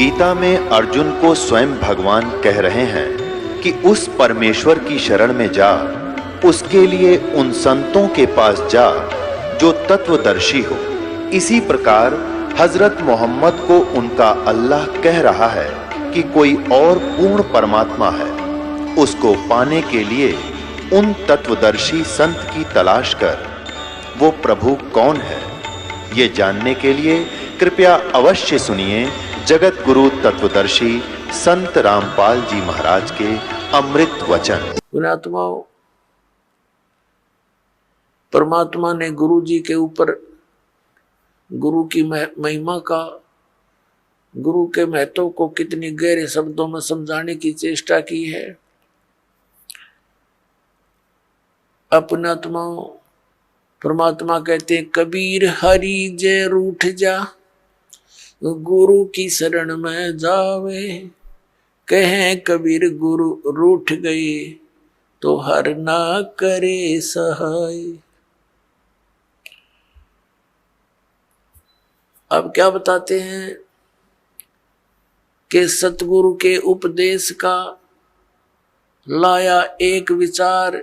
गीता में अर्जुन को स्वयं भगवान कह रहे हैं कि उस परमेश्वर की शरण में जा, उसके लिए उन संतों के पास जा जो तत्वदर्शी हो। इसी प्रकार हजरत मोहम्मद को उनका अल्लाह कह रहा है कि कोई और पूर्ण परमात्मा है। उसको पाने के लिए उन तत्वदर्शी संत की तलाश कर। वो प्रभु कौन है, ये जानने के लिए कृपया अवश्य सुनिए जगत गुरु तत्वदर्शी संत रामपाल जी महाराज के अमृत वचन। पुण्यात्माओं, परमात्मा ने गुरु जी के ऊपर गुरु की महिमा का, गुरु के महत्व को कितनी गहरे शब्दों में समझाने की चेष्टा की है। पुण्यात्माओं, परमात्मा कहते हैं कबीर हरि जय रूठ जा, गुरु की शरण में जावे। कहें कबीर गुरु रूठ गए तो हर ना करे सहाय। अब क्या बताते हैं कि सतगुरु के उपदेश का लाया एक विचार,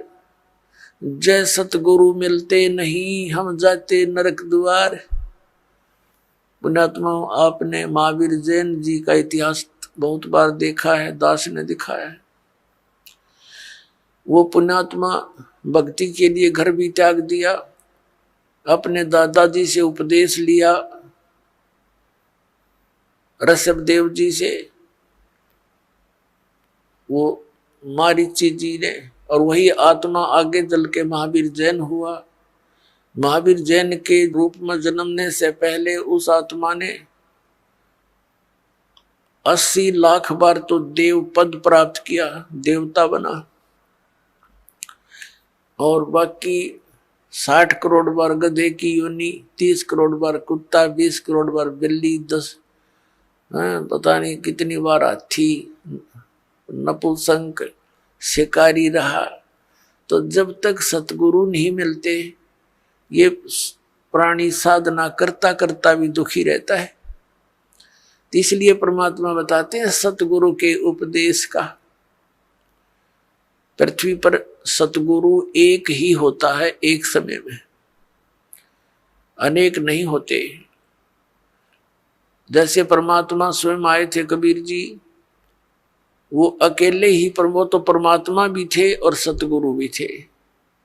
जय सतगुरु मिलते नहीं हम जाते नरक द्वार। पुण्यात्मा, आपने महावीर जैन जी का इतिहास बहुत बार देखा है, दास ने दिखाया है। वो पुण्यात्मा भक्ति के लिए घर भी त्याग दिया, अपने दादाजी से उपदेश लिया, ऋषभदेव जी से, वो मारीची जी ने, और वही आत्मा आगे चल के महावीर जैन हुआ। महावीर जैन के रूप में जन्मने से पहले उस आत्मा ने 80 लाख बार तो देव पद प्राप्त किया, देवता बना, और बाकी 60 करोड़ बार गधे की योनि, 30 करोड़ बार कुत्ता, 20 करोड़ बार बिल्ली, 10 पता नहीं कितनी बार हाथी, नपुंसक, शिकारी रहा। तो जब तक सतगुरु नहीं मिलते ये प्राणी साधना करता करता भी दुखी रहता है। तो इसलिए परमात्मा बताते हैं सतगुरु के उपदेश का। पृथ्वी पर सतगुरु एक ही होता है एक समय में, अनेक नहीं होते। जैसे परमात्मा स्वयं आए थे कबीर जी, वो अकेले ही वो तो परमात्मा भी थे और सतगुरु भी थे,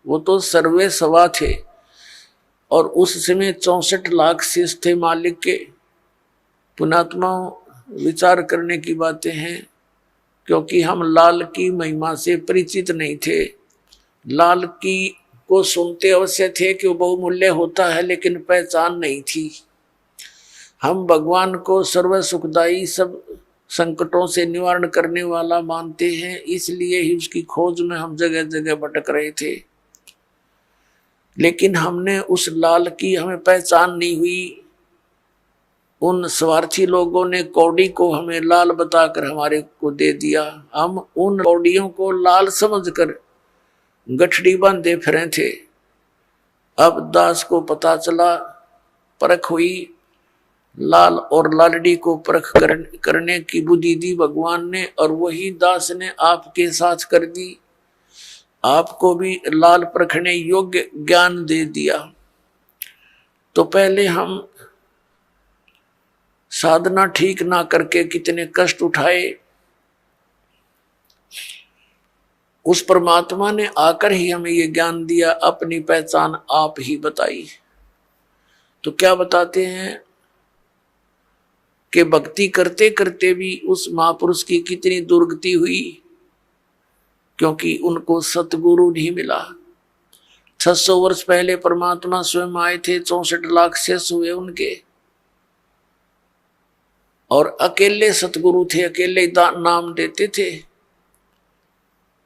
वो तो सर्वे सवा थे। और उस समय 64 लाख शिष्य थे मालिक के। पुण्यात्मा, विचार करने की बातें हैं, क्योंकि हम लाल की महिमा से परिचित नहीं थे। लाल की को सुनते अवश्य थे कि वो बहुमूल्य होता है, लेकिन पहचान नहीं थी। हम भगवान को सर्व सुखदाई, सब संकटों से निवारण करने वाला मानते हैं, इसलिए ही उसकी खोज में हम जगह जगह भटक रहे थे। लेकिन हमने उस लाल की हमें पहचान नहीं हुई। उन स्वार्थी लोगों ने कौड़ी को हमें लाल बताकर हमारे को दे दिया। हम उन कौड़ियों को लाल समझकर गठड़ी बांधे फिरे थे। अब दास को पता चला, परख हुई, लाल और लालड़ी को परख करने की बुद्धि दी भगवान ने, और वही दास ने आपके साथ कर दी। आपको भी लाल परखने योग्य ज्ञान दे दिया। तो पहले हम साधना ठीक ना करके कितने कष्ट उठाए, उस परमात्मा ने आकर ही हमें ये ज्ञान दिया, अपनी पहचान आप ही बताई। तो क्या बताते हैं कि भक्ति करते करते भी उस महापुरुष की कितनी दुर्गति हुई, क्योंकि उनको सतगुरु नहीं मिला। 600 वर्ष पहले परमात्मा स्वयं आए थे, 64 लाख शिष्य हुए उनके, और अकेले सतगुरु थे, अकेले नाम देते थे।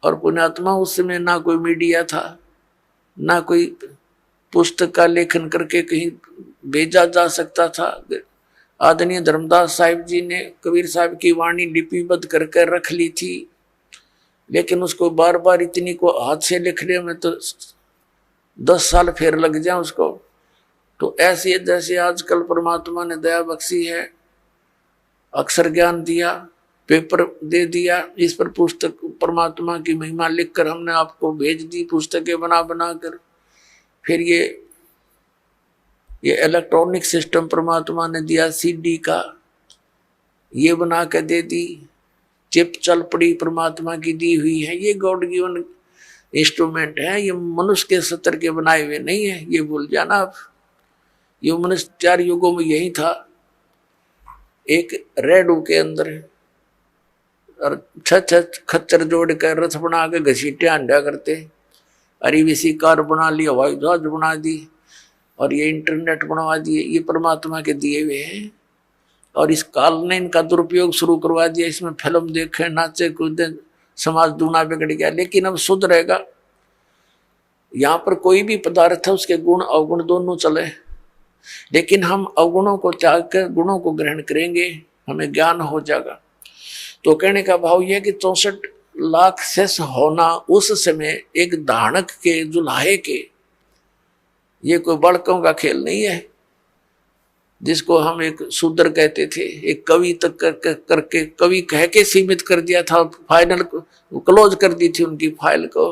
और पुण्यात्मा, उस समय ना कोई मीडिया था, ना कोई पुस्तक का लेखन करके कहीं भेजा जा सकता था। आदरणीय धर्मदास साहिब जी ने कबीर साहब की वाणी लिपिबद्ध करके रख ली थी, लेकिन उसको बार बार इतनी को हाथ से लिखने में तो 10 साल फेर लग जाए उसको। तो ऐसे जैसे आजकल परमात्मा ने दया बख्शी है, अक्षर ज्ञान दिया, पेपर दे दिया, इस पर पुस्तक परमात्मा की महिमा लिखकर हमने आपको भेज दी, पुस्तकें बना बना कर। फिर ये इलेक्ट्रॉनिक सिस्टम परमात्मा ने दिया, सीडी का ये बना के दे दी, चिप चल पड़ी परमात्मा की दी हुई है। ये गॉड गिवन इंस्ट्रूमेंट है, ये मनुष्य के सत्र के बनाए हुए नहीं है, ये भूल जाना आप। ये मनुष्य 4 युगों में यही था, एक रेडू के अंदर और 6 खच्चर जोड़ कर रथ बना के घसीटे अंडा करते, अरीवीसी कार बना ली, हवाई जहाज बना दी और ये इंटरनेट बनवा दिए। ये परमात्मा के दिए हुए हैं और इस काल ने इनका दुरुपयोग शुरू करवा दिया। इसमें फिल्म देखे, नाचे कूदे, समाज दूना बिगड़ गया। लेकिन अब सुधरेगा। यहाँ पर कोई भी पदार्थ है उसके गुण अवगुण दोनों चले, लेकिन हम अवगुणों को त्याग कर गुणों को ग्रहण करेंगे, हमें ज्ञान हो जाएगा। तो कहने का भाव यह कि 64 लाख शेष होना उस समय एक धानक के जुल्हे के, ये कोई बड़कों का खेल नहीं है जिसको हम एक शूद्र कहते थे। एक कवि तक करके कवि कह के सीमित कर दिया था, फाइनल को क्लोज कर दी थी उनकी फाइल को।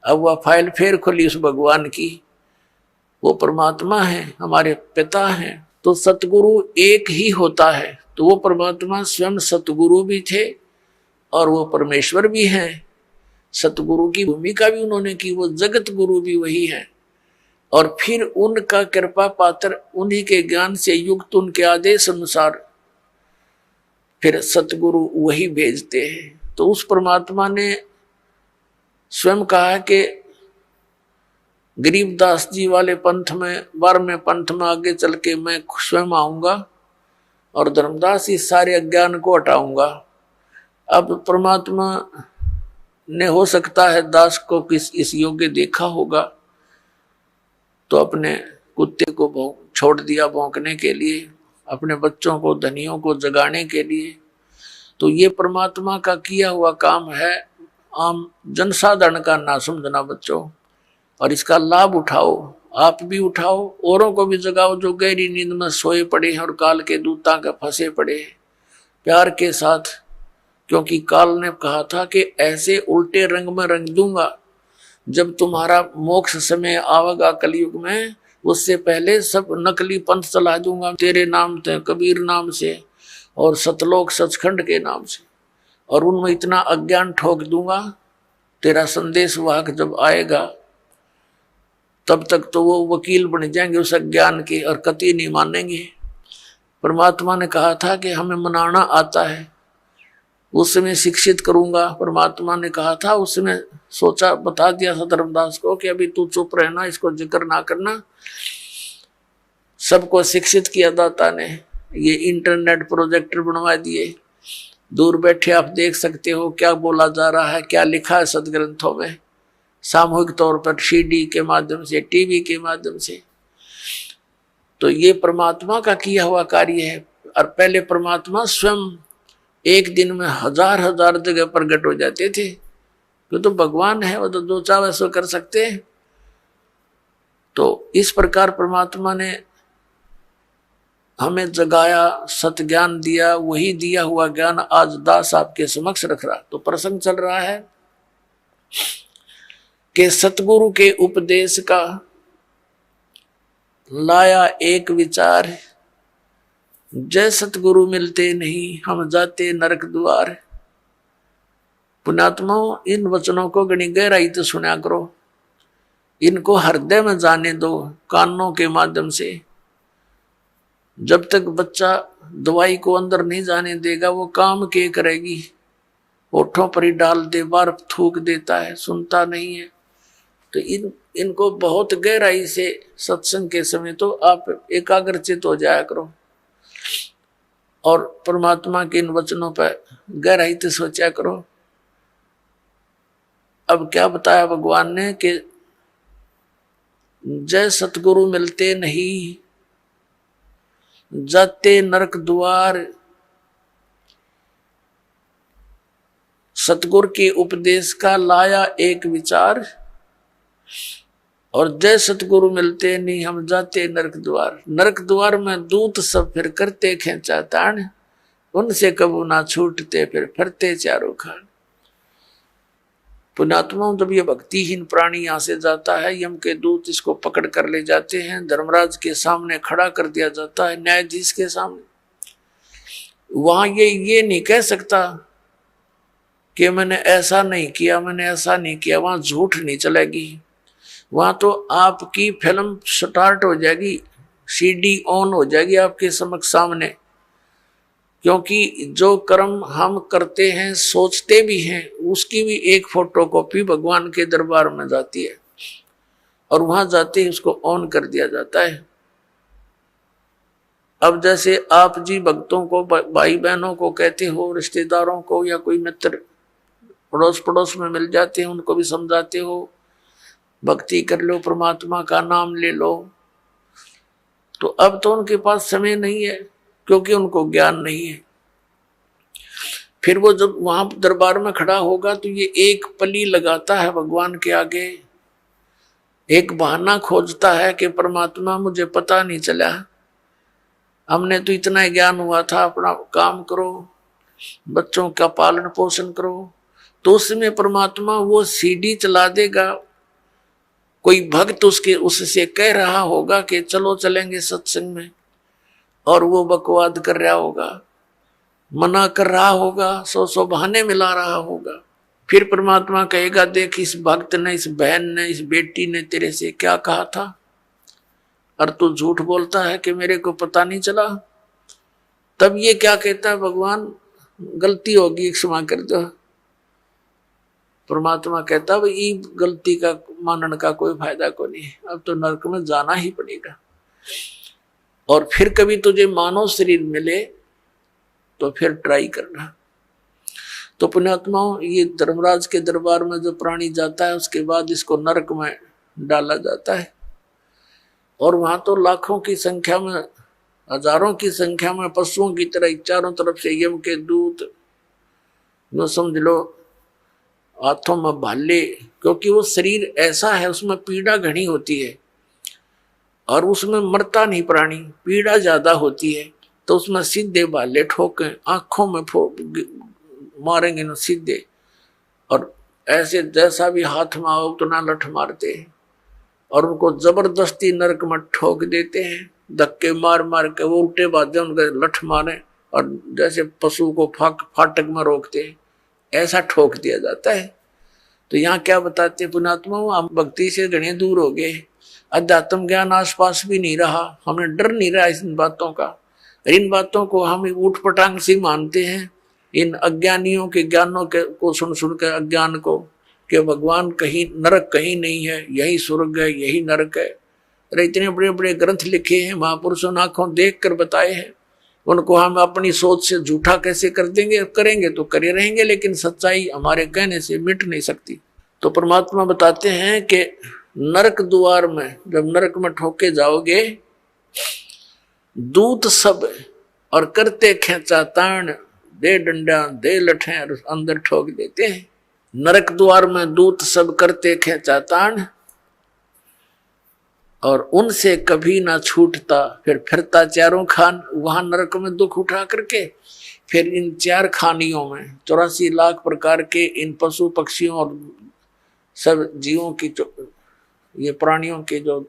अब वह फाइल फिर खुली उस भगवान की। वो परमात्मा है, हमारे पिता हैं। तो सतगुरु एक ही होता है। तो वो परमात्मा स्वयं सतगुरु भी थे और वो परमेश्वर भी हैं। सतगुरु की भूमिका भी उन्होंने की, वो जगत गुरु भी वही है। और फिर उनका कृपा पात्र, उन्हीं के ज्ञान से युक्त, उनके आदेश अनुसार फिर सतगुरु वही भेजते हैं। तो उस परमात्मा ने स्वयं कहा कि गरीबदास जी वाले पंथ में, 12वें पंथ में आगे चल के मैं स्वयं आऊंगा और धर्मदास इस सारे अज्ञान को हटाऊंगा। अब परमात्मा ने हो सकता है दास को किस इस योग्य देखा होगा, तो अपने कुत्ते को छोड़ दिया भौंकने के लिए, अपने बच्चों को, धनियों को जगाने के लिए। तो ये परमात्मा का किया हुआ काम है, आम जनसाधारण का ना समझना बच्चों, और इसका लाभ उठाओ। आप भी उठाओ, औरों को भी जगाओ जो गहरी नींद में सोए पड़े हैं और काल के दूतां के फंसे पड़े हैं, प्यार के साथ। क्योंकि काल ने कहा था कि ऐसे उल्टे रंग में रंग दूंगा, जब तुम्हारा मोक्ष समय आवेगा कलयुग में, उससे पहले सब नकली पंथ चला दूंगा तेरे नाम से, कबीर नाम से और सतलोक सचखंड के नाम से, और उनमें इतना अज्ञान ठोक दूंगा। तेरा संदेश वाहक जब आएगा तब तक तो वो वकील बन जाएंगे उस अज्ञान के और कतई नहीं मानेंगे। परमात्मा ने कहा था कि हमें मनाना आता है, उस समय शिक्षित करूंगा। परमात्मा ने कहा था, उस समय सोचा, बता दिया था धर्मदास को कि अभी तू चुप रहना, इसको जिक्र ना करना। सबको शिक्षित किया दाता ने। ये इंटरनेट प्रोजेक्टर बनवा दिए, दूर बैठे आप देख सकते हो क्या बोला जा रहा है, क्या लिखा है सदग्रंथों में, सामूहिक तौर पर सीडी के माध्यम से, टीवी के माध्यम से। तो ये परमात्मा का किया हुआ कार्य है। और पहले परमात्मा स्वयं एक दिन में हजार हजार जगह प्रकट हो जाते थे। वो तो भगवान है, वो तो जो चाहे सो कर सकते हैं। तो इस प्रकार परमात्मा ने हमें जगाया, सतज्ञान दिया। वही दिया हुआ ज्ञान आज दास आपके समक्ष रख रहा। तो प्रसंग चल रहा है कि सतगुरु के उपदेश का लाया एक विचार, जय सतगुरु मिलते नहीं हम जाते नरक द्वार। पुण्यात्माओं, इन वचनों को गणी गहराई से सुना करो, इनको हृदय में जाने दो कानों के माध्यम से। जब तक बच्चा दवाई को अंदर नहीं जाने देगा वो काम के करेगी। होठों पर ही डाल दे, बार थूक देता है, सुनता नहीं है। तो इनको बहुत गहराई से सत्संग के समय तो आप एकाग्रचित हो जाया करो और परमात्मा के इन वचनों पर गहराई से सोचा करो। अब क्या बताया भगवान ने कि जय सतगुरु मिलते नहीं जाते नरक द्वार। सतगुरु के उपदेश का लाया एक विचार, और जय सतगुरु मिलते नहीं हम जाते नरक द्वार। नरक द्वार में दूत सब फिर करते खेचा तान, उनसे कबू ना छूटते फिर फिरते चारों खान। पुण्यात्माओं, जब ये भक्तिहीन प्राणी यहाँ से जाता है, यम के दूत इसको पकड़ कर ले जाते हैं, धर्मराज के सामने खड़ा कर दिया जाता है, न्यायाधीश के सामने। वहां ये नहीं कह सकता कि मैंने ऐसा नहीं किया, मैंने ऐसा नहीं किया। वहां झूठ नहीं चलेगी। वहां तो आपकी फिल्म स्टार्ट हो जाएगी, सीडी ऑन हो जाएगी आपके समक्ष सामने। क्योंकि जो कर्म हम करते हैं, सोचते भी हैं, उसकी भी एक फोटोकॉपी भगवान के दरबार में जाती है और वहां जाते ही उसको ऑन कर दिया जाता है। अब जैसे आप जी भक्तों को, भाई बहनों को कहते हो, रिश्तेदारों को या कोई मित्र पड़ोस पड़ोस में मिल जाते हैं, उनको भी समझाते हो भक्ति कर लो, परमात्मा का नाम ले लो। तो अब तो उनके पास समय नहीं है, क्योंकि उनको ज्ञान नहीं है। फिर वो जब वहां दरबार में खड़ा होगा तो ये एक पली लगाता है भगवान के आगे, एक बहाना खोजता है कि परमात्मा मुझे पता नहीं चला, हमने तो इतना ज्ञान हुआ था, अपना काम करो, बच्चों का पालन पोषण करो। तो उसमें परमात्मा वो सीडी चला देगा, कोई भक्त उससे कह रहा होगा कि चलो चलेंगे सत्संग में, और वो बकवाद कर रहा होगा, मना कर रहा होगा, सौ बहाने मिला रहा होगा। फिर परमात्मा कहेगा, देख इस भक्त ने, इस बहन ने, इस बेटी ने तेरे से क्या कहा था, और तू झूठ बोलता है कि मेरे को पता नहीं चला। तब ये क्या कहता है, भगवान गलती होगी, क्षमा कर दो। परमात्मा कहता भाई गलती का मानने का कोई फायदा को नहीं, अब तो नरक में जाना ही पड़ेगा। और फिर कभी तुझे मानव शरीर मिले तो फिर ट्राई करना। तो पुण्यात्माओं, ये धर्मराज के दरबार में जो प्राणी जाता है, उसके बाद इसको नरक में डाला जाता है। और वहां तो लाखों की संख्या में, हजारों की संख्या में पशुओं की तरह चारों तरफ से यम के दूत, जो समझ लो हाथों में भाले, क्योंकि वो शरीर ऐसा है, उसमें पीड़ा घनी होती है और उसमें मरता नहीं प्राणी, पीड़ा ज्यादा होती है। तो उसमें सीधे भाले ठोके, आंखों में मारेंगे ना सीधे, और ऐसे जैसा भी हाथ में आओ उतना लठ मारते हैं और उनको जबरदस्ती नरक में ठोक देते हैं, धक्के मार मार के। वो उल्टे बाजे उनके लठ मारे और जैसे पशु को फाटक में रोकते हैं, ऐसा ठोक दिया जाता है। तो यहाँ क्या बताते हैं पुण्यात्मा, हम भक्ति से घने दूर हो गए, अध्यात्म ज्ञान आसपास भी नहीं रहा, हमें डर नहीं रहा इन बातों का। इन बातों को हम ऊट पटांग से मानते हैं, इन अज्ञानियों के ज्ञानों को सुन सुन के अज्ञान को, कि भगवान कहीं, नरक कहीं नहीं है, यही स्वर्ग है, यही नरक है। अरे इतने बड़े बड़े ग्रंथ लिखे हैं, महापुरुषों ने आंखों देख कर बताए हैं, उनको हम अपनी सोच से झूठा कैसे कर देंगे? करेंगे तो करे रहेंगे, लेकिन सच्चाई हमारे कहने से मिट नहीं सकती। तो परमात्मा बताते हैं कि नरक द्वार में जब नरक में ठोके जाओगे, दूत सब और करते खेचा ताण, दे डंडा दे लठे अंदर ठोक देते हैं। नरक द्वार में दूत सब करते खेचा ताण और उनसे कभी ना छूटता फिर फिरता चारों खान। वहां नरक में दुख उठा करके फिर इन चार खानियों में 84 लाख प्रकार के इन पशु पक्षियों और सब जीवों की, ये प्राणियों के जो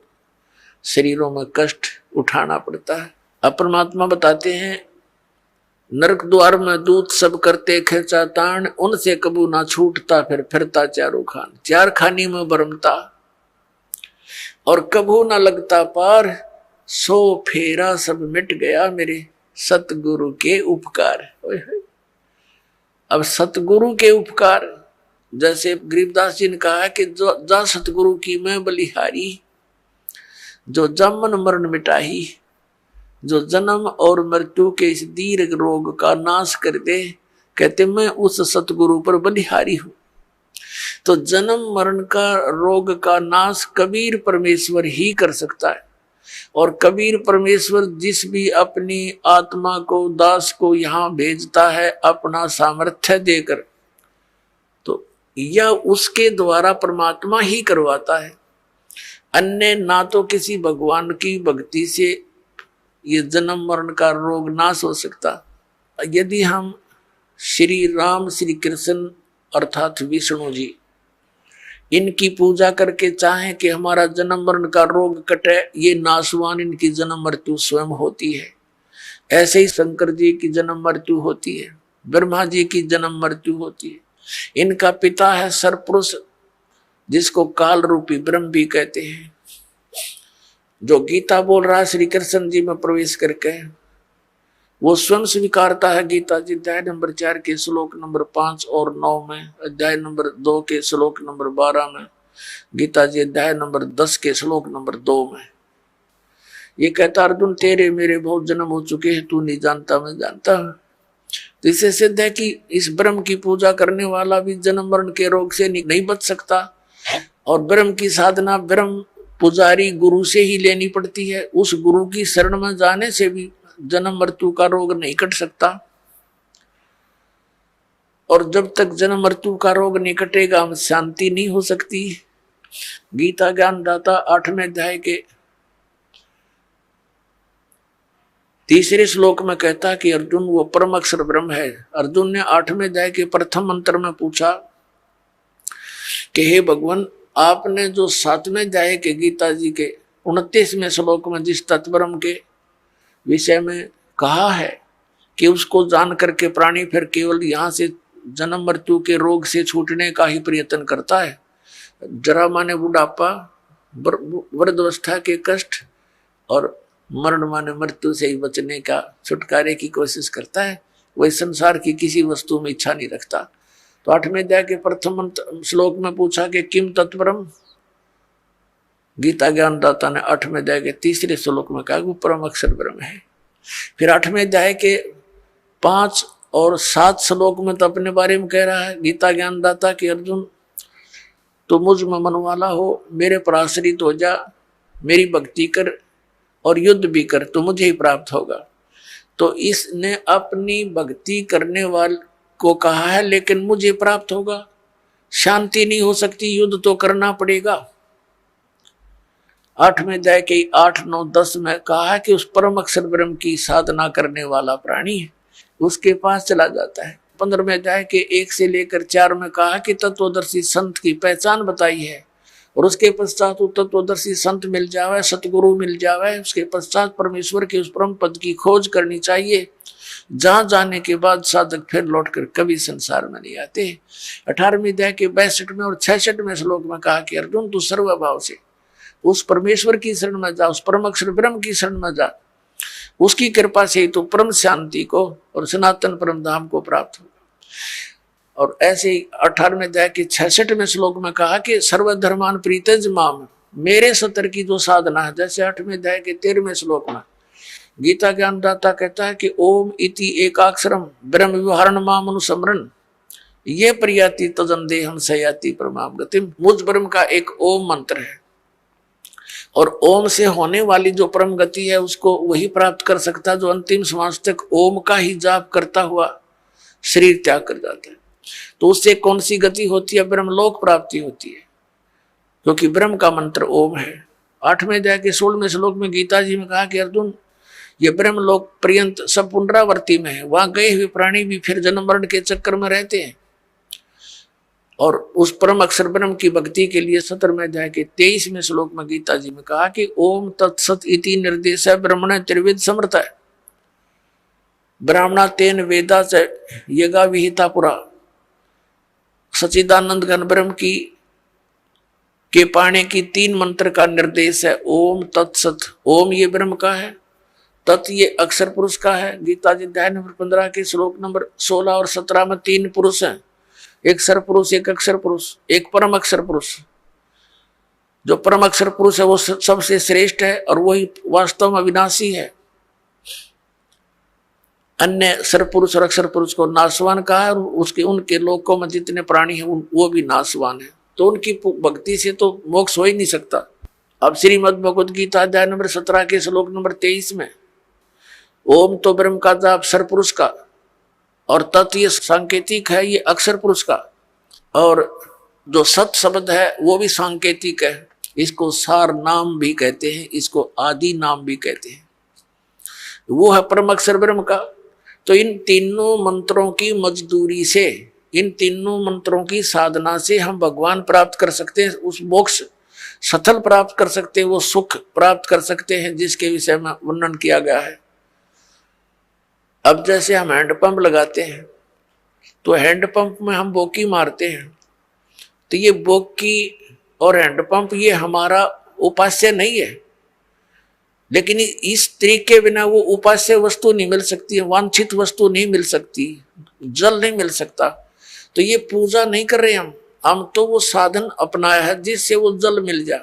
शरीरों में कष्ट उठाना पड़ता है। अब परमात्मा बताते हैं, नरक द्वार में दूत सब करते खेचा ताण, उनसे कबू ना छूटता फिर फिरता चारों खान। चार खानी में भरमता और कबू ना लगता पार, सो फेरा सब मिट गया मेरे सतगुरु के उपकार। अब सतगुरु के उपकार, जैसे गरीबदास जी ने कहा है कि जो जा सतगुरु की मैं बलिहारी, जो जमन मरण मिटाही, जो जन्म और मृत्यु के इस दीर्घ रोग का नाश कर दे। कहते मैं उस सतगुरु पर बलिहारी हूं। तो जन्म मरण का रोग का नाश कबीर परमेश्वर ही कर सकता है। और कबीर परमेश्वर जिस भी अपनी आत्मा को, दास को यहाँ भेजता है अपना सामर्थ्य देकर, तो यह उसके द्वारा परमात्मा ही करवाता है। अन्य ना तो किसी भगवान की भक्ति से ये जन्म मरण का रोग नाश हो सकता, यदि हम श्री राम श्री कृष्ण अर्थात विष्णु जी इनकी पूजा करके चाहें कि हमारा जन्म मरण का रोग कटे, ये नासवान इनकी जन्म मृत्यु स्वयं होती है। ऐसे ही शंकर जी की जन्म मृत्यु होती है, ब्रह्मा जी की जन्म मृत्यु होती है। इनका पिता है सरपुरुष, जिसको काल रूपी ब्रह्म भी कहते हैं। जो गीता बोल रहा है श्री कृष्ण जी में प्रवेश करके, वो स्वयं स्वीकारता है। गीता जी अध्याय नंबर 4 के श्लोक नंबर 5 और 9 में, अध्याय नंबर 2 के श्लोक नंबर 12 में, गीता जी अध्याय नंबर 10 के श्लोक नंबर 2 में ये कहता, अर्जुन तेरे मेरे बहुत जन्म हो चुके हैं, तू नहीं जानता मैं जानता हूं। तो इससे सिद्ध है कि इस ब्रह्म की पूजा करने वाला भी जन्म मरण के रोग से नहीं बच सकता। और ब्रह्म की साधना ब्रह्म पुजारी गुरु से ही लेनी पड़ती है। उस गुरु की शरण में जाने से भी जन्म मृत्यु का रोग नहीं कट सकता। और जब तक जन्म मृत्यु का रोग नहीं कटेगा, हम शांति नहीं हो सकती। गीता ज्ञानदाता 8वें अध्याय के 3 श्लोक में कहता कि अर्जुन वो परम अक्षर ब्रह्म है। अर्जुन ने 8वें अध्याय के प्रथम मंत्र में पूछा कि हे भगवान, आपने जो 7वें अध्याय के गीता जी के 29वें श्लोक में जिस तत्ब्रह्म के विषय में कहा है कि उसको जान करके प्राणी फिर केवल यहाँ से जन्म मृत्यु के रोग से छूटने का ही प्रयत्न करता है। जरा माने बुढ़ापा, वृद्धावस्था के कष्ट और मरण माने मृत्यु से ही बचने का, छुटकारे की कोशिश करता है। वही संसार की किसी वस्तु में इच्छा नहीं रखता। तो 8वें अध्याय के प्रथम श्लोक में पूछा कि किम तत्परम। गीता ज्ञानदाता ने 8वें अध्याय के 3 श्लोक में कहा वो परम अक्षर ब्रह्म है। फिर 8वें अध्याय के 5 और 7 श्लोक में तो अपने बारे में कह रहा है गीता ज्ञानदाता कि अर्जुन तो मुझ में मन वाला हो, मेरे पर आश्रित हो जा, मेरी भक्ति कर और युद्ध भी कर तो मुझे ही प्राप्त होगा। तो इसने अपनी भक्ति करने वाले को कहा है, लेकिन मुझे प्राप्त होगा। शांति नहीं हो सकती, युद्ध तो करना पड़ेगा। 8वें अध्याय के 8, 9, 10 में कहा है कि उस परम अक्षर ब्रह्म की साधना करने वाला प्राणी है, उसके पास चला जाता है। 15वें अध्याय के 1 से लेकर 4 में कहा कि तत्वदर्शी संत की पहचान बताई है। और उसके पश्चात तत्वदर्शी संत मिल जावे, सतगुरु मिल जावे, उसके पश्चात परमेश्वर के उस परम पद की खोज करनी चाहिए, जहां जाने के बाद साधक फिर लौटकर कभी संसार में नहीं आते। 18वें अध्याय के 62 में और 66वें श्लोक में कहा कि अर्जुन तू सर्वभाव से उस परमेश्वर की शरण में जा, उस परम अक्षर ब्रह्म की शरण में जा, उसकी कृपा से ही तो परम शांति को और सनातन परम धाम को प्राप्त होगा। और ऐसे ही 18वें अध्याय के 66वें श्लोक में कहा कि सर्वधर्मान प्रीतज माम, मेरे सतर की जो साधना है। जैसे 8वें अध्याय के 13वें श्लोक में गीता ज्ञानदाता कहता है कि ओम इति एकाक्षरम ब्रह्म विवरण माम अनुसमरण ये प्रियाति तजन देहम सयाति परमाम गतिम। मुझ ब्रह्म का एक ओम मंत्र है और ओम से होने वाली जो परम गति है उसको वही प्राप्त कर सकता है जो अंतिम श्वास तक ओम का ही जाप करता हुआ शरीर त्याग कर जाता है। तो उससे कौन सी गति होती है? ब्रह्मलोक प्राप्ति होती है, क्योंकि ब्रह्म का मंत्र ओम है। 8वें अध्याय के 16वें श्लोक में गीता जी में कहा कि अर्जुन ये ब्रह्मलोक पर्यंत सब पुनरावर्ती में है, वहां गए हुए प्राणी भी फिर जन्म मरण के चक्कर में रहते हैं। और उस परम अक्षर ब्रह्म की भक्ति के लिए 17वें अध्याय के 23वें श्लोक में गीता जी में कहा कि ओम तत्सत इति निर्देश ब्रह्मण त्रिविध समर्थ है ब्राह्मणा तेन वेदा च यगा विहिता पुरा। सच्चिदानंद घन ब्रह्म की के पाने की 3 मंत्र का निर्देश है। ओम तत्सत, ओम ये ब्रह्म का है, तत् ये अक्षर पुरुष का है। गीता जी अध्याय नंबर 15 के श्लोक नंबर 16 और 17 में 3 पुरुष हैं, एक सर पुरुष, एक अक्षर पुरुष, एक परम अक्षर पुरुष। जो परम अक्षर पुरुष है वो सबसे श्रेष्ठ है और वही वास्तव में अविनाशी है। अन्य सर पुरुष और अक्षर पुरुष को नाशवान कहा है और उसके उनके लोकों में जितने प्राणी हैं वो भी नाशवान है। तो उनकी भक्ति से तो मोक्ष हो ही नहीं सकता। अब श्रीमद् भगवद गीता अध्याय नंबर 17 के श्लोक नंबर 23 में ओम तो ब्रह्म का जाप सर पुरुष का और तत् ये सांकेतिक है, ये अक्षर पुरुष का, और जो सत शब्द है वो भी सांकेतिक है। इसको सार नाम भी कहते हैं, इसको आदि नाम भी कहते हैं। वो है परम अक्षर ब्रह्म का। तो इन तीनों मंत्रों की मजदूरी से, इन तीनों मंत्रों की साधना से हम भगवान प्राप्त कर सकते हैं, उस मोक्ष सथल प्राप्त कर सकते हैं, वो सुख प्राप्त कर सकते हैं जिसके विषय में वर्णन किया गया है। अब जैसे हम हैंडपंप लगाते हैं तो हैंडपंप में हम बोकी मारते हैं, तो ये बोकी और हैंडपंप ये हमारा उपास्य नहीं है, लेकिन इस तरीके के बिना वो उपास्य वस्तु नहीं मिल सकती, वांछित वस्तु नहीं मिल सकती, जल नहीं मिल सकता। तो ये पूजा नहीं कर रहे हम तो वो साधन अपनाया है जिससे वो जल मिल जा।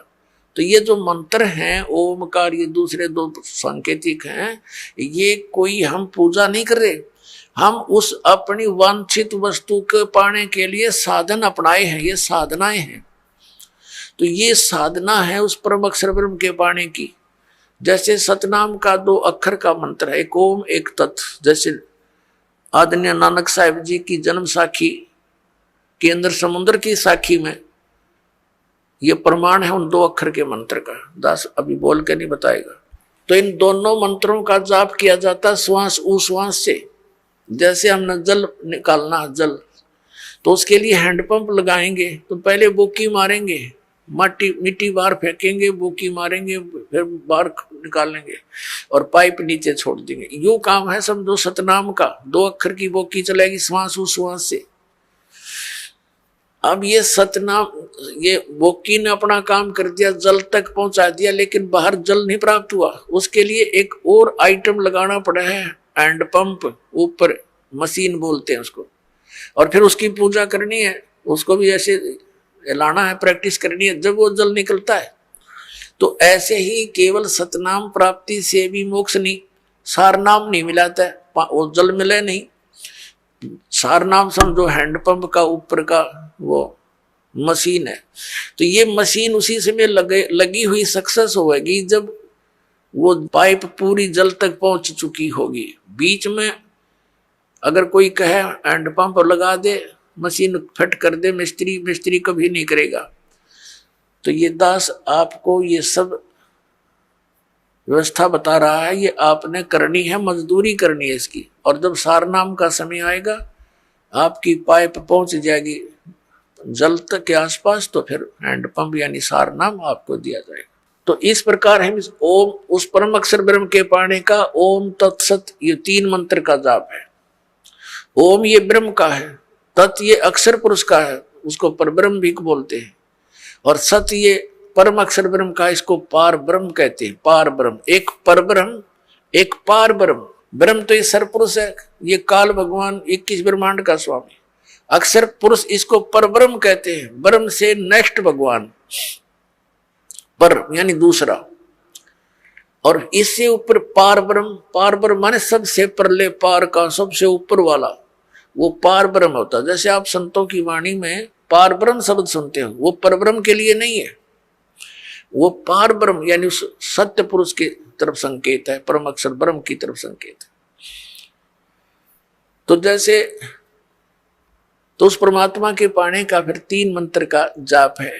तो ये जो मंत्र हैं ओमकार, ये दूसरे दो सांकेतिक हैं, ये कोई हम पूजा नहीं कर रहे, हम उस अपनी वांछित वस्तु के पाने के लिए साधन अपनाए हैं, ये साधनाएं हैं। तो ये साधना है उस परम अक्षर ब्रह्म के पाने की। जैसे सतनाम का 2 अक्षर का मंत्र है, एक ओम एक तत्। जैसे आदरणीय नानक साहिब जी की जन्म साखी के अंदर समुद्र की साखी में ये प्रमाण है उन 2 अक्षर के मंत्र का। दास अभी बोल के नहीं बताएगा। तो इन दोनों मंत्रों का जाप किया जाता श्वास उश्वास से। जैसे हमने जल निकालना जल, तो उसके लिए हैंडपंप लगाएंगे, तो पहले बोकी मारेंगे, मिट्टी बाहर फेंकेंगे, बोकी मारेंगे, फिर बाहर निकालेंगे और पाइप नीचे छोड़ देंगे। यूं काम है समझो सतनाम का। 2 अक्षर की बोकी चलेगी श्वास उश्वास से। अब ये सतनाम, ये बोकी ने अपना काम कर दिया, जल तक पहुंचा दिया, लेकिन बाहर जल नहीं प्राप्त हुआ। उसके लिए एक और आइटम लगाना पड़ा है, हैंडपंप, ऊपर मशीन बोलते हैं उसको, और फिर उसकी पूजा करनी है, उसको भी ऐसे लाना है, प्रैक्टिस करनी है, जब वो जल निकलता है। तो ऐसे ही केवल सतनाम प्राप्ति से भी मोक्ष नहीं, सारनाम नहीं मिलाता है, वो जल मिले नहीं। सारनाम समझो हैंडपंप का ऊपर का वो मशीन है। तो ये मशीन उसी समय लगी हुई सक्सेस होगी जब वो पाइप पूरी जल तक पहुंच चुकी होगी। बीच में अगर कोई कहे हैंडपंप लगा दे, मशीन फिट कर दे, मिस्त्री कभी नहीं करेगा। तो ये दास आपको ये सब व्यवस्था बता रहा है, ये आपने करनी है, मजदूरी करनी है इसकी। और जब सारनाम का समय आएगा, आपकी पाइप पहुंच जाएगी जल तक के आसपास, तो फिर हैंडपंप यानी सारनाम आपको दिया जाएगा। तो इस प्रकार हम इस ओम, उस परम अक्षर ब्रह्म के पाने का ओम तत्सत, ये 3 मंत्र का जाप है। ओम ये ब्रह्म का है, तत् ये अक्षर पुरुष का है, उसको परब्रह्म भी बोलते हैं, और सत ये परम अक्षर ब्रह्म का, इसको पार ब्रह्म कहते हैं। पार ब्रह्म, एक परब्रह्म एक पार ब्रह्म। ब्रह्म तो ये सरपुरुष है, ये काल भगवान 21 ब्रह्मांड का स्वामी। अक्षर पुरुष इसको परब्रह्म कहते हैं, ब्रह्म से नेक्स्ट भगवान, पर यानी दूसरा। और इससे ऊपर पार ब्रह्म माने सबसे परले पार का, सबसे ऊपर वाला, वो पार ब्रह्म होता है। जैसे आप संतों की वाणी में पार ब्रह्म शब्द सुनते हो, वो परब्रह्म के लिए नहीं है, वो पार ब्रह्म यानी उस सत्य पुरुष की तरफ संकेत है, परम अक्षर ब्रह्म की तरफ संकेत है। तो जैसे तो उस परमात्मा के पाने का फिर 3 मंत्र का जाप है,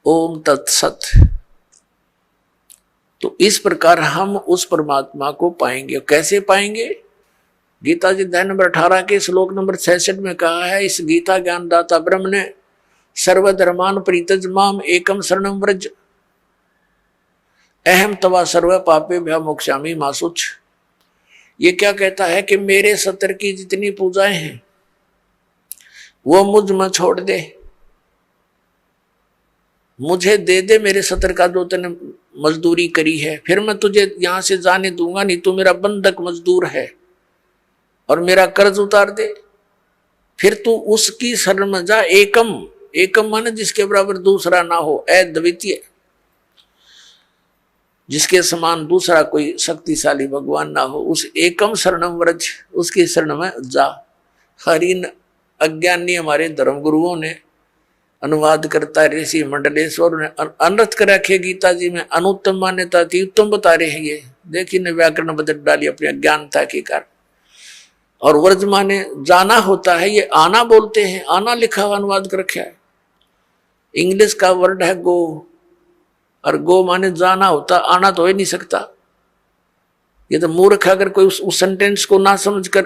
ओम तत्सत। तो इस प्रकार हम उस परमात्मा को पाएंगे। कैसे पाएंगे? गीता जी अध्याय नंबर 18 के श्लोक नंबर 66 में कहा है, इस गीता ज्ञानदाता ब्रह्म ने सर्वधर्मान परित्यज माम एकम शरणम व्रज अहम तवा सर्व पापेभ्यो मोक्षामि मा शुच। ये क्या कहता है कि मेरे सत्र की जितनी पूजाएं हैं वो मुझ में छोड़ दे, मुझे दे दे मेरे सत्र का जो तूने मजदूरी करी है, फिर मैं तुझे यहां से जाने दूंगा नहीं, तू मेरा बंधक मजदूर है, और मेरा कर्ज उतार दे। फिर तू उसकी शरण में जा। एकम माने जिसके बराबर दूसरा ना हो, अद्वितीय, जिसके समान दूसरा कोई शक्तिशाली भगवान ना हो, उस एकम शरणम व्रज, उसकी शरण में जा। हरिन अज्ञानी हमारे धर्म गुरुओं ने अनुवाद करता है, ऋषि मंडलेश्वर ने अनर्थ कर रखे गीता जी में, अनुत्तम मान्यता थी, उत्तम बता रहे हैं। ये देखिए ने व्याकरण बदल डाली अपनी अज्ञानता के कारण। और व्रज माने जाना होता है, ये आना बोलते हैं, आना लिखा हुआ अनुवाद कर रखा है। इंग्लिश का वर्ड है गो, और गो माने जाना होता, आना तो हो ही नहीं सकता। ये तो मूर्ख है, अगर कोई उस सेंटेंस को ना समझकर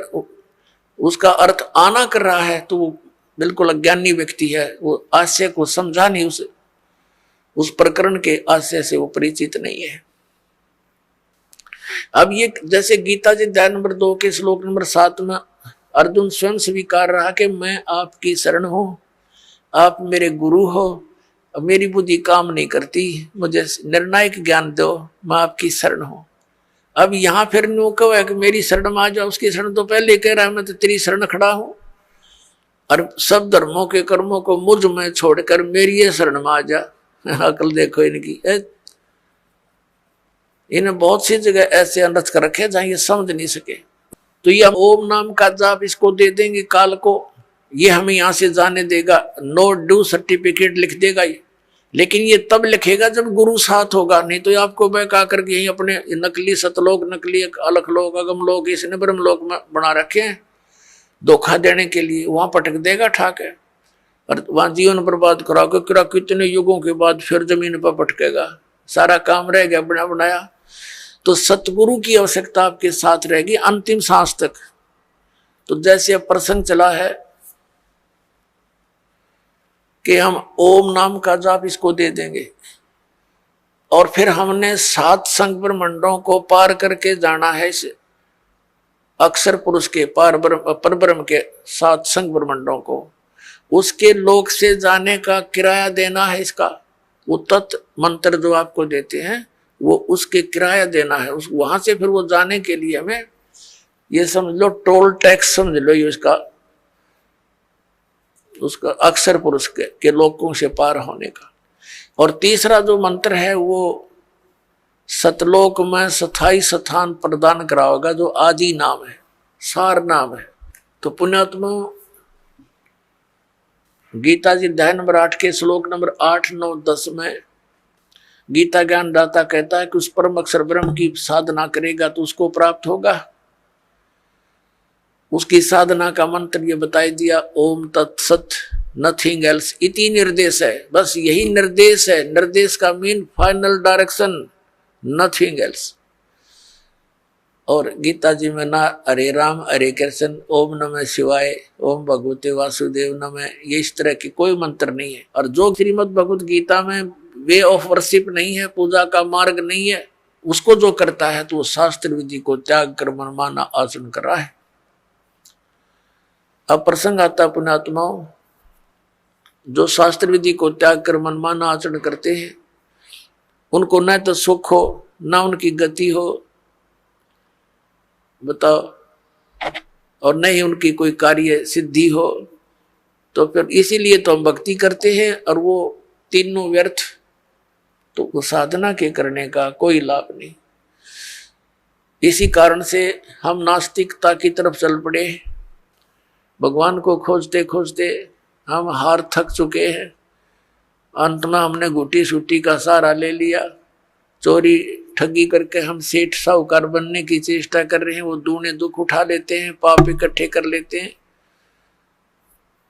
उसका अर्थ आना कर रहा है तो वो बिल्कुल अज्ञानी व्यक्ति है, वो आशय को समझा नहीं, उस प्रकरण के आशय से वो परिचित नहीं है। अब ये जैसे गीता जी अध्याय नंबर 2 के श्लोक नंबर 7 में अर्जुन स्वयं स्वीकार रहा कि मैं आपकी शरण हूं, आप मेरे गुरु हो, मेरी बुद्धि काम नहीं करती, मुझे निर्णायक ज्ञान दो, मैं आपकी शरण हूं। अब यहां फिर नो कहो है कि मेरी शरण में आ जाओ, उसकी शरण तो पहले कह रहा है मैं तो तेरी शरण खड़ा हूं, और सब धर्मों के कर्मों को मुझ में छोड़कर मेरी ये शरण में आ जा। अकल देखो इनकी, इन्हें बहुत सी जगह ऐसे अनर्थ कर रखे जहां ये समझ नहीं सके। तो ये ओम नाम का जाप इसको दे देंगे काल को, ये हमें यहां से जाने देगा, नो ड्यू सर्टिफिकेट लिख देगा ये, लेकिन ये तब लिखेगा जब गुरु साथ होगा, नहीं तो आपको बहका करके यही अपने नकली सतलोक, नकली अलख लोक, अगम लोक, इसने ब्रह्म लोक में बना रखे हैं धोखा देने के लिए, वहां पटक देगा ठाक है, और वहां जीवन बर्बाद करा के कितने युगों के बाद फिर जमीन पर पटकेगा, सारा काम रह गया बना बनाया। तो सतगुरु की आवश्यकता आपके साथ रहेगी अंतिम सांस तक। तो जैसे अब प्रसंग चला है कि हम ओम नाम का जाप इसको दे देंगे, और फिर हमने 7 संग ब्रह्मंडों को पार करके जाना है इस अक्षर पुरुष के परब्रह्म के 7 संग ब्रह्मंडों को, उसके लोक से जाने का किराया देना है इसका, वो तत्व मंत्र जो आपको देते हैं वो उसके किराया देना है, उस वहां से फिर वो जाने के लिए हमें ये समझ लो टोल टैक्स समझ लो ये उसका अक्षर पुरुष के लोकों से पार होने का। और तीसरा जो मंत्र है वो सतलोक में स्थायी स्थान प्रदान कराओगा, जो आदि नाम है, सार नाम है। तो पुण्यात्मा गीता जी अध्याय नंबर 8 के श्लोक नंबर 8, 9, 10 में गीता ज्ञान दाता कहता है कि उस परम अक्षर ब्रह्म की साधना करेगा तो उसको प्राप्त होगा। उसकी साधना का मंत्र ये बताई दिया, ओम तत्सत नथिंग एल्स इति निर्देश है, बस यही निर्देश है, निर्देश का mean final direction, nothing else. और गीता जी में ना हरे राम हरे कृष्ण, ओम नमः शिवाय, ओम भगवते वासुदेव नमः, ये इस तरह की कोई मंत्र नहीं है। और जो श्रीमद् भगवत गीता में वे ऑफ वर्शिप नहीं है, पूजा का मार्ग नहीं है, उसको जो करता है तो वो शास्त्र विधि को त्याग कर मनमाना आचरण कर रहा है। अब प्रसंग आता पुण्यात्माओं, जो शास्त्र विधि को त्याग कर मनमाना आचरण करते हैं उनको न तो सुख हो न उनकी गति हो, बताओ, और न ही उनकी कोई कार्य सिद्धि हो। तो फिर इसीलिए तो हम भक्ति करते हैं, और वो तीनों व्यर्थ, तो वो साधना के करने का कोई लाभ नहीं। इसी कारण से हम नास्तिकता की तरफ चल पड़े, भगवान को खोजते खोजते हम हार थक चुके हैं। अंत में हमने घुटी सूटी का सहारा ले लिया, चोरी ठगी करके हम सेठ साहूकार बनने की चेष्टा कर रहे हैं, वो दूने दुख उठा लेते हैं, पाप इकट्ठे कर लेते हैं।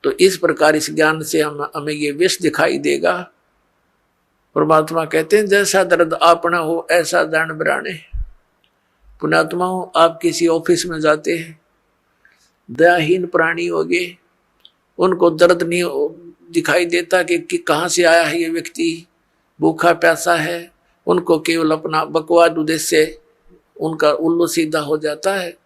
तो इस प्रकार इस ज्ञान से हमें ये विष दिखाई देगा। परमात्मा कहते हैं जैसा दर्द आपना हो ऐसा दंड बराने। पुण्यात्मा हो, आप किसी ऑफिस में जाते हैं, दयाहीन प्राणी हो गए, उनको दर्द नहीं दिखाई देता कि कहाँ से आया है ये व्यक्ति, भूखा प्यासा है, उनको केवल अपना बकवाद उद्देश्य उनका उल्लू सीधा हो जाता है,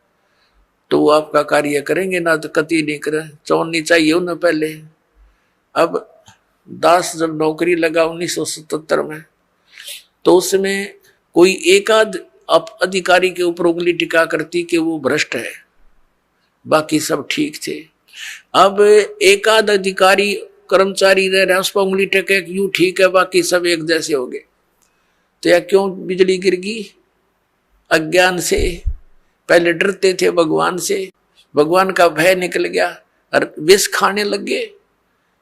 तो वो आपका कार्य करेंगे ना, तो कति नहीं करें, चौनी चाहिए उन्हें पहले। अब दास जब नौकरी लगा 1977 में, तो उसमें कोई एकाध अधिकारी के ऊपर उंगली टिका करती कि वो भ्रष्ट है, बाकी सब ठीक थे। अब एकाध अधिकारी कर्मचारी रह रहा है, उस पर उंगली टेके यूं ठीक है, बाकी सब एक जैसे हो गए। तो यह क्यों बिजली गिर गई? अज्ञान से। पहले डरते थे भगवान से, भगवान का भय निकल गया और विष खाने लग गए,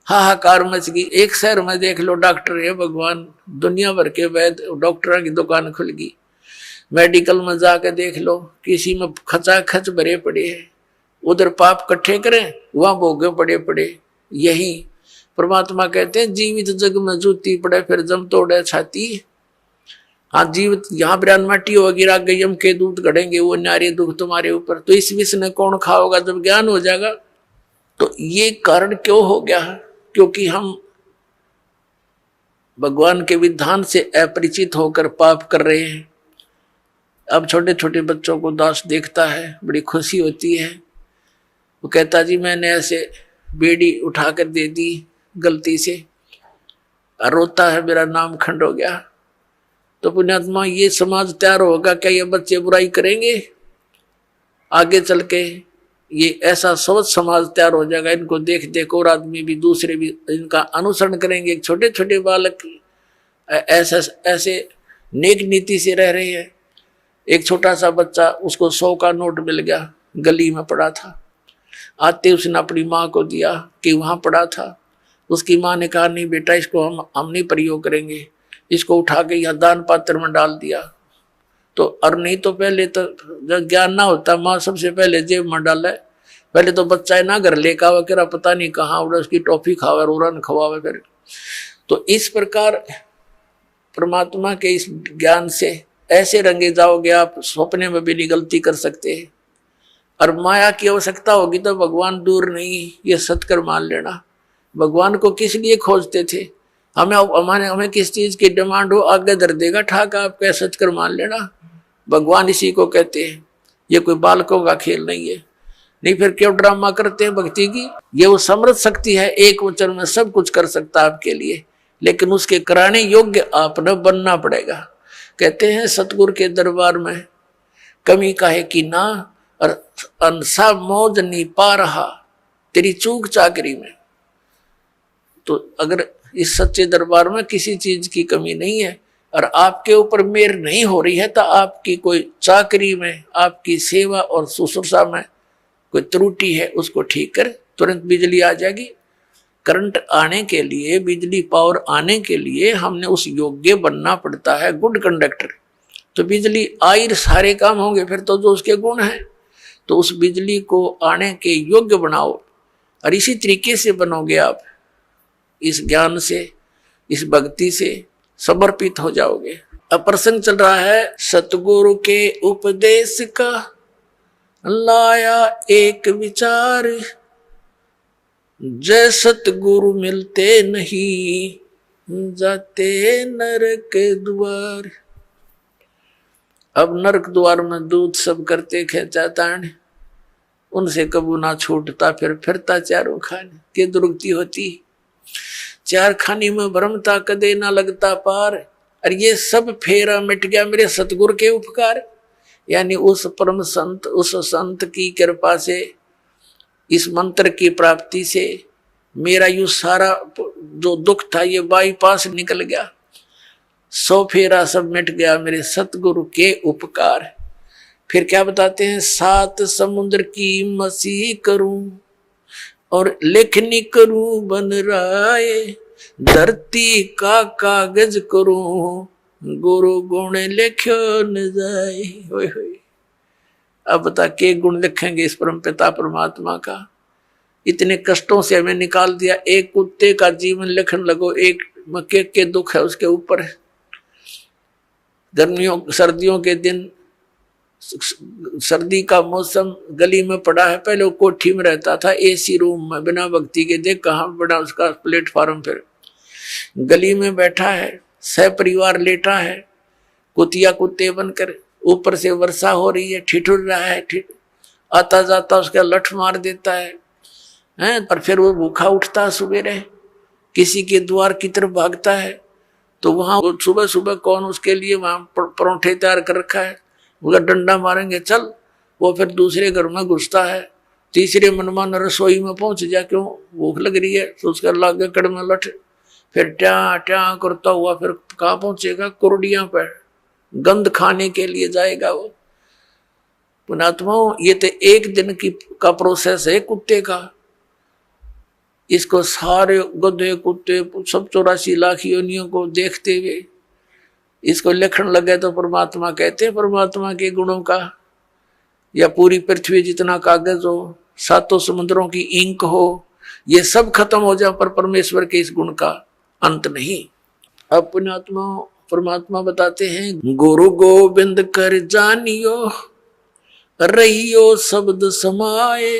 हाहाकार मच गई। एक शहर में देख लो डॉक्टर है भगवान, दुनिया भर के वैद्य डॉक्टरों की दुकान खुल गई। मेडिकल में जाकर देख लो, किसी में खचाखच भरे पड़े हैं, उधर पाप इकट्ठे करें, वहां भोगे पड़े पड़े। यही परमात्मा कहते हैं जीवित जग में जूती पड़े फिर जम तोड़े छाती। हाँ जीव यहाँ बिरान माटी होगी, गिरा गई यम के दूध गढ़ेंगे, वो नारे दुख तुम्हारे ऊपर। तो इस विष ने कौन खाओगा जब ज्ञान हो जाएगा। तो ये कारण क्यों हो गया है? क्योंकि हम भगवान के विधान से अपरिचित होकर पाप कर रहे हैं। अब छोटे छोटे बच्चों को दास देखता है, बड़ी खुशी होती है। वो कहता जी मैंने ऐसे बेड़ी उठाकर दे दी गलती से, रोता है मेरा नाम खंड हो गया। तो पुण्यात्मा ये समाज तैयार होगा क्या? ये बच्चे बुराई करेंगे आगे चल के? ये ऐसा सोच समाज तैयार हो जाएगा, इनको देख देख और आदमी भी दूसरे भी इनका अनुसरण करेंगे। छोटे छोटे बालक ऐसे नेक नीति से रह रहे हैं। एक छोटा सा बच्चा, उसको 100 का नोट मिल गया, गली में पड़ा था, आते उसने अपनी माँ को दिया कि वहां पड़ा था। उसकी माँ ने कहा नहीं बेटा इसको हम नहीं प्रयोग करेंगे, इसको उठा के यहाँ दान पात्र में डाल दिया। तो और नहीं तो पहले तो जब ज्ञान ना होता माँ सबसे पहले जेब में डाला है। पहले तो बच्चा ना घर लेकर आवा करा पता नहीं कहाँ उड़ा, उसकी टॉफी खावा रोरन खवावे फिर। तो इस प्रकार परमात्मा के इस ज्ञान से ऐसे रंगे जाओगे आप, सपने में भी नहीं गलती कर सकते। और माया की आवश्यकता होगी तो भगवान दूर नहीं, ये सत्कर मान लेना। भगवान को किस लिए खोजते थे? हमें किस चीज की डिमांड हो आगे धर देगा ठाक, आप कह सत्कर मान लेना। भगवान इसी को कहते हैं। ये कोई बालकों का खेल नहीं है। नहीं फिर क्यों ड्रामा करते हैं भक्ति की? ये वो समृद्ध शक्ति है, एक वचन में सब कुछ कर सकता है आपके लिए, लेकिन उसके कराने योग्य आपने बनना पड़ेगा। कहते हैं सतगुरु के दरबार में कमी काहे की ना, और अंसा मौज नहीं पा रहा तेरी चूक चाकरी में। तो अगर इस सच्चे दरबार में किसी चीज की कमी नहीं है और आपके ऊपर मेहर नहीं हो रही है, तो आपकी कोई चाकरी में, आपकी सेवा और शुश्रूषा में कोई त्रुटि है, उसको ठीक कर, तुरंत बिजली आ जाएगी। करंट आने के लिए, बिजली पावर आने के लिए हमने उस योग्य बनना पड़ता है, गुड कंडक्टर। तो बिजली आई सारे काम होंगे फिर तो जो उसके गुण हैं। तो उस बिजली को आने के योग्य बनाओ, और इसी तरीके से बनोगे आप, इस ज्ञान से, इस भक्ति से समर्पित हो जाओगे। अब प्रसंग चल रहा है सतगुरु के उपदेश का, लाया एक विचार, जय सतगुरु मिलते नहीं जाते नरक द्वार। अब नरक द्वार में दूध सब करते खेचा तान, उनसे कबू ना छूटता, फिर फिरता चारों खाने के दुर्गति होती। चार खानी में भ्रमता कदे ना लगता पार। और ये सब फेरा मिट गया मेरे सतगुरु के उपकार, यानी उस परम संत, उस संत की कृपा से, इस मंत्र की प्राप्ति से मेरा यू सारा जो दुख था ये बाईपास निकल गया। 100 फेरा सब मिट गया मेरे सतगुरु के उपकार। फिर क्या बताते हैं? 7 समुद्र की मसीह करूं और लेखनी करूं बन राय, धरती का कागज करूं गुरु गुण लिख्यो न जाए। होय होय। अब बता के गुण लिखेंगे इस परम पिता परमात्मा का? इतने कष्टों से हमें निकाल दिया। एक कुत्ते का जीवन लिखने लगो, एक मक्के के दुख है उसके ऊपर। गर्मियों सर्दियों के दिन, सर्दी का मौसम, गली में पड़ा है, पहले वो कोठी में रहता था एसी रूम में, बिना भक्ति के। देख कहाँ बड़ा उसका प्लेटफार्म, फिर गली में बैठा है, सह परिवार लेटा है, कुतिया कुत्ते बनकर, ऊपर से वर्षा हो रही है, ठिठुर रहा है, आता जाता उसका लठ मार देता है, पर फिर वो भूखा उठता सुबह, किसी के द्वार की तरफ भागता है। तो वहां सुबह सुबह कौन उसके लिए वहां परोठे तैयार कर रखा है, उसका डंडा मारेंगे चल। वो फिर दूसरे घर में घुसता है, तीसरे मनमान रसोई में पहुंच जा, क्यों भूख लग रही है, तो उसका लागे कड़ में लठ, फिर ट्या ट्या करता हुआ फिर कहाँ पहुंचेगा? कुरडियां पर गंध खाने के लिए जाएगा वो। पुणात्माओं, ये तो एक दिन का प्रोसेस है कुत्ते का। इसको सारे गधे कुत्ते सब 84 लाख योनियों को देखते हुए इसको लिखण लगे तो परमात्मा कहते हैं परमात्मा के गुणों का, या पूरी पृथ्वी जितना कागज हो, 7 समुद्रों की इंक हो, ये सब खत्म हो जाए पर परमेश्वर के इस गुण का अंत नहीं। अब पुण्यात्मा परमात्मा बताते हैं, गुरु गोविंद कर जानियो रहियो शब्द समाए,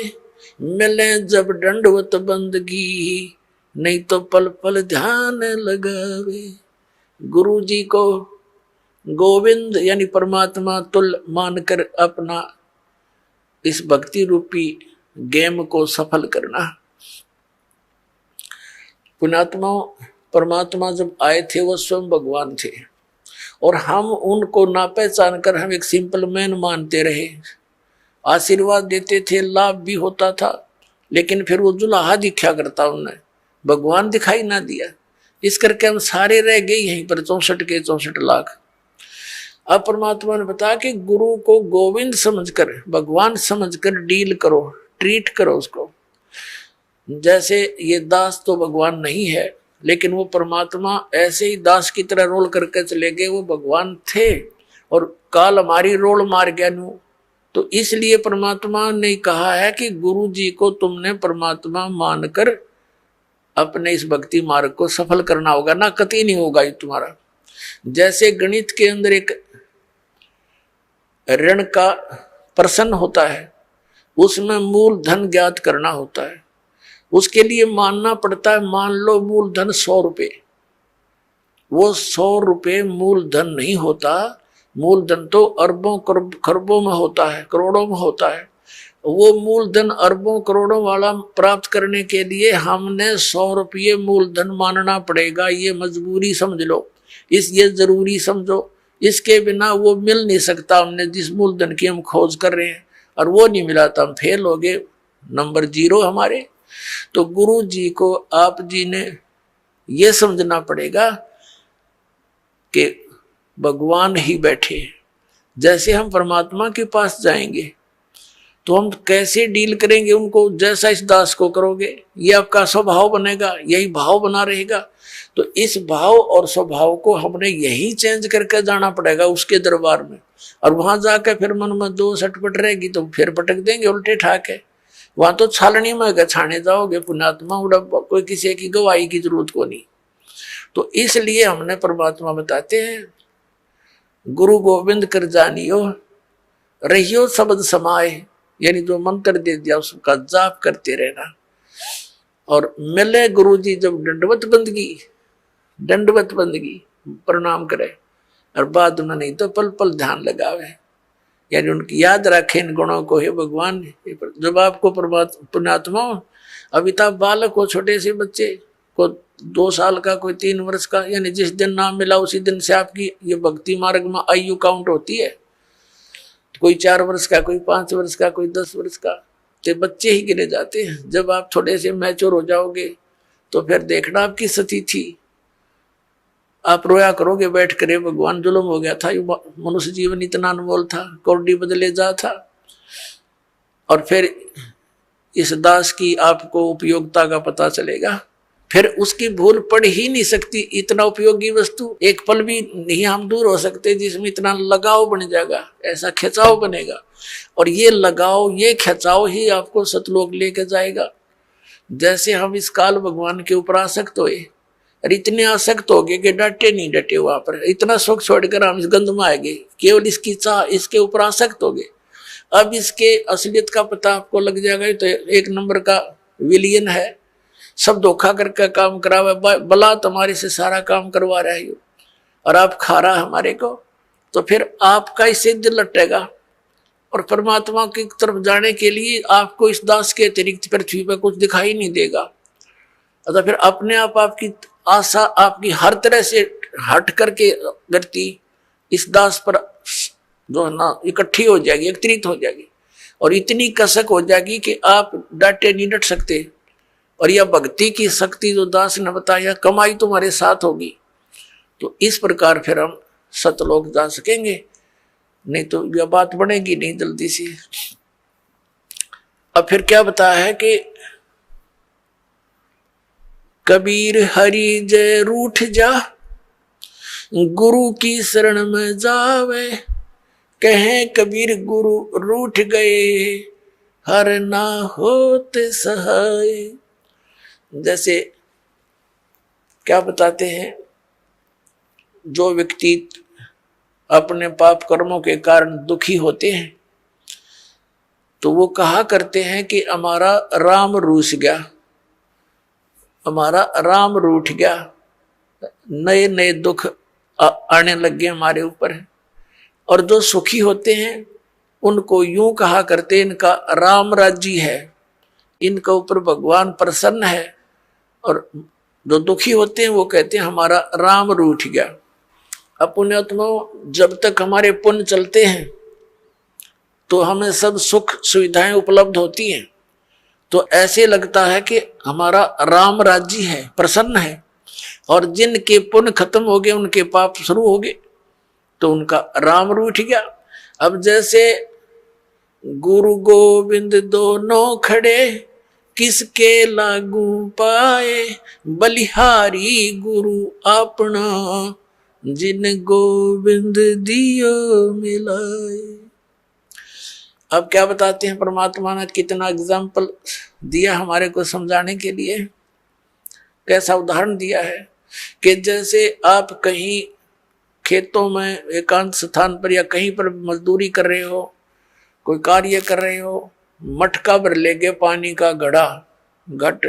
मिले जब दंडवत बंदगी नहीं तो पल पल ध्यान लगावे। गुरु जी को गोविंद यानी परमात्मा तुल मानकर अपना इस भक्ति रूपी गेम को सफल करना। पुण्यात्मा परमात्मा जब आए थे वो स्वयं भगवान थे और हम उनको ना पहचान कर हम एक सिंपल मैन मानते रहे। आशीर्वाद देते थे, लाभ भी होता था, लेकिन फिर वो जुलाहा दिखा करता, उन्हें भगवान दिखाई ना दिया। इस करके हम सारे रह गए यहीं पर 64 के 64 लाख। अब परमात्मा ने बताया कि गुरु को गोविंद समझकर, भगवान समझकर डील करो, ट्रीट करो उसको। जैसे ये दास तो भगवान नहीं है, लेकिन वो परमात्मा ऐसे ही दास की तरह रोल करके चले गए। वो भगवान थे और काल हमारी रोल मार गया नू। तो इसलिए परमात्मा ने कहा है कि गुरु जी को तुमने परमात्मा मानकर अपने इस भक्ति मार्ग को सफल करना होगा, ना कतई नहीं होगा ये तुम्हारा। जैसे गणित के अंदर एक ऋण का प्रश्न होता है, उसमें मूल धन ज्ञात करना होता है। उसके लिए मानना पड़ता है, मान लो मूल धन 100 रुपये। वो 100 रुपये मूल धन नहीं होता, मूल धन तो अरबों खरबों में होता है, करोड़ों में होता है। वो मूल धन अरबों करोड़ों वाला प्राप्त करने के लिए हमने 100 रुपये मूल धन मानना पड़ेगा। ये मजबूरी समझ लो, ये जरूरी समझो। इसके बिना वो मिल नहीं सकता। हमने जिस मूल धन की हम खोज कर रहे हैं और वो नहीं मिला तो हम फेल हो गए, नंबर 0 हमारे। तो गुरु जी को आप जी ने ये समझना पड़ेगा कि भगवान ही बैठे। जैसे हम परमात्मा के पास जाएंगे तो हम कैसे डील करेंगे उनको, जैसा इस दास को करोगे ये आपका स्वभाव बनेगा, यही भाव बना रहेगा। तो इस भाव और स्वभाव को हमने यही चेंज करके जाना पड़ेगा उसके दरबार में। और वहां जाकर फिर मन में 2 सटपट रहेगी तो फिर पटक देंगे उल्टे ठाके। वहां तो छालनी में छाने जाओगे पुण्यात्मा, उड़ब कोई किसी की गवाही की जरूरत को नहीं। तो इसलिए हमने परमात्मा बताते हैं, गुरु गोविंद कर जानियो रहियो शब्द समाए, यानी जो मंत्र दे दिया उसका जाप करते रहना। और मिले गुरु जी जब दंडवत बंदगी प्रणाम करे, और बाद में नहीं तो पल पल ध्यान लगावे, यानी उनकी याद रखे इन गुणों को। हे भगवान, जब आपको पुण्यात्मा अमिताभ बालक को, छोटे से बच्चे को 2 साल का, कोई 3 वर्ष का, यानी जिस दिन नाम मिला उसी दिन से आपकी ये भक्ति मार्ग में आयु काउंट होती है। कोई 4 वर्ष का, कोई 5 वर्ष का, कोई 10 वर्ष का, तो बच्चे ही गिने जाते हैं। जब आप थोड़े से मैच्योर हो जाओगे तो फिर देखना आपकी स्थिति, आप रोया करोगे बैठ कर, भगवान जुल्म हो गया था, मनुष्य जीवन इतना अनमोल था, कौड़ी बदले जा था। और फिर इस दास की आपको उपयोगिता का पता चलेगा, फिर उसकी भूल पड़ ही नहीं सकती। इतना उपयोगी वस्तु एक पल भी नहीं हम दूर हो सकते जिसमें इतना लगाव बन जाएगा, ऐसा खिंचाव बनेगा। और ये लगाव, ये खिंचाव ही आपको सतलोक लेके जाएगा। जैसे हम इस काल भगवान के ऊपर आसक्त हुए और इतने आसक्त हो गए कि डटे नहीं डटे, वहां पर इतना सुख छोड़कर हम इस गंध में आ गए, केवल इसकी चाह, इसके ऊपर आसक्त हो गए। अब इसके असलियत का पता आपको लग जाएगा। तो 1 नंबर का विलियन है, सब धोखा करके काम करावे, बला तुम्हारे से सारा काम करवा रहा है और आप खा रहा हमारे को। तो फिर आपका इससे दिल लटेगा और परमात्मा की तरफ जाने के लिए आपको इस दास के अतिरिक्त पृथ्वी पर कुछ दिखाई नहीं देगा। तो फिर अपने आप आपकी आशा आपकी हर तरह से हट करके व्यक्ति इस दास पर जो है ना इकट्ठी हो जाएगी, एकत्रित हो जाएगी और इतनी कसक हो जाएगी कि आप डांटे नहीं डट सकते। और यह भक्ति की शक्ति जो दास ने बताया, कमाई तुम्हारे साथ होगी। तो इस प्रकार फिर हम सतलोक जा सकेंगे, नहीं तो यह बात बनेगी नहीं जल्दी से। अब फिर क्या बताया है कि कबीर हरि जय रूठ जा, गुरु की शरण में जावे, कहें कबीर गुरु रूठ गए, हर ना होते सहाय। जैसे क्या बताते हैं, जो व्यक्ति अपने पाप कर्मों के कारण दुखी होते हैं तो वो कहा करते हैं कि हमारा राम रूठ गया, हमारा राम रूठ गया, नए नए दुख आने लग गए हमारे ऊपर। और जो सुखी होते हैं उनको यूं कहा करते इनका राम राज्य है, इनके ऊपर भगवान प्रसन्न है। और जो दुखी होते हैं वो कहते हैं हमारा राम रूठ गया। अब पुण्यात्माओं, जब तक हमारे पुण्य चलते हैं तो हमें सब सुख सुविधाएं उपलब्ध होती हैं, तो ऐसे लगता है कि हमारा राम राज्य है, प्रसन्न है। और जिनके पुण्य खत्म हो गए, उनके पाप शुरू हो गए, तो उनका राम रूठ गया। अब जैसे गुरु गोविंद दोनों खड़े, किसके लागू पाए, बलिहारी गुरु अपना, जिन गोविंद दियो मिलाए। अब क्या बताते हैं परमात्मा ने, कितना एग्जाम्पल दिया हमारे को समझाने के लिए। कैसा उदाहरण दिया है कि जैसे आप कहीं खेतों में एकांत स्थान पर या कहीं पर मजदूरी कर रहे हो, कोई कार्य कर रहे हो, मटका भर लेके पानी का घट,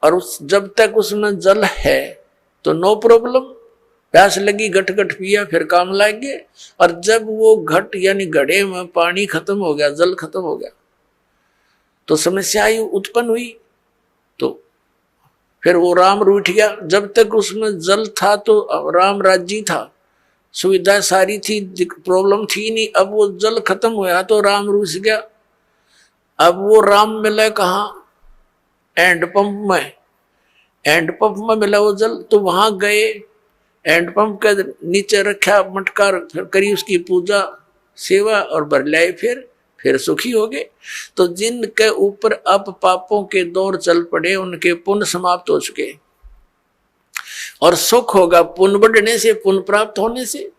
और जब तक उसमें जल है तो नो प्रॉब्लम, प्यास लगी घट पिया फिर काम लाएंगे। और जब वो घट यानी घड़े में पानी खत्म हो गया, जल खत्म हो गया, तो समस्या उत्पन्न हुई, तो फिर वो राम रूठ गया। जब तक उसमें जल था तो राम राज्य था, सुविधा सारी थी, प्रॉब्लम थी नहीं। अब वो जल खत्म हुआ तो राम रूठ गया। अब वो राम मिला कहाँ? हैंडपंप में, हैंडपंप में मिला वो जल, तो वहां गए, हैंडपंप के नीचे रखा मटका, फिर करी उसकी पूजा सेवा और भर लाए, फिर सुखी हो गए। तो जिनके ऊपर अब पापों के दौर चल पड़े उनके पुण्य समाप्त हो चुके, और सुख होगा पुण्य बढ़ने से, पुण्य प्राप्त होने से।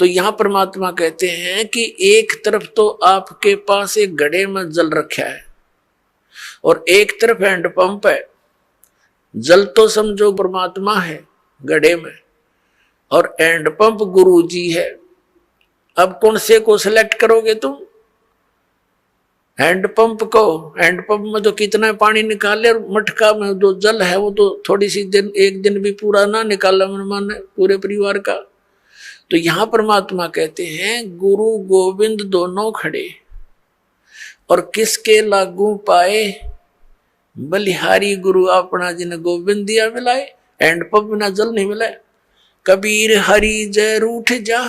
तो यहां परमात्मा कहते हैं कि एक तरफ तो आपके पास एक घड़े में जल रखा है और एक तरफ हैंडपंप है। जल तो समझो परमात्मा है घड़े में, और हैंडपंप गुरु जी है। अब कौन से को सिलेक्ट करोगे तुम? हैंडपंप को, हैंडपंप में तो कितना पानी निकाले, और मटका में जो जल है वो तो थोड़ी सी दिन, एक दिन भी पूरा ना निकाला मन पूरे परिवार का। तो यहां परमात्मा कहते हैं गुरु गोविंद दोनों खड़े, और किसके लागू पाए, बलिहारी गुरु अपना, जिन गोविंद दिया मिलाए। हैंडपंप बिना जल नहीं मिला। कबीर हरि जय रूठ जा,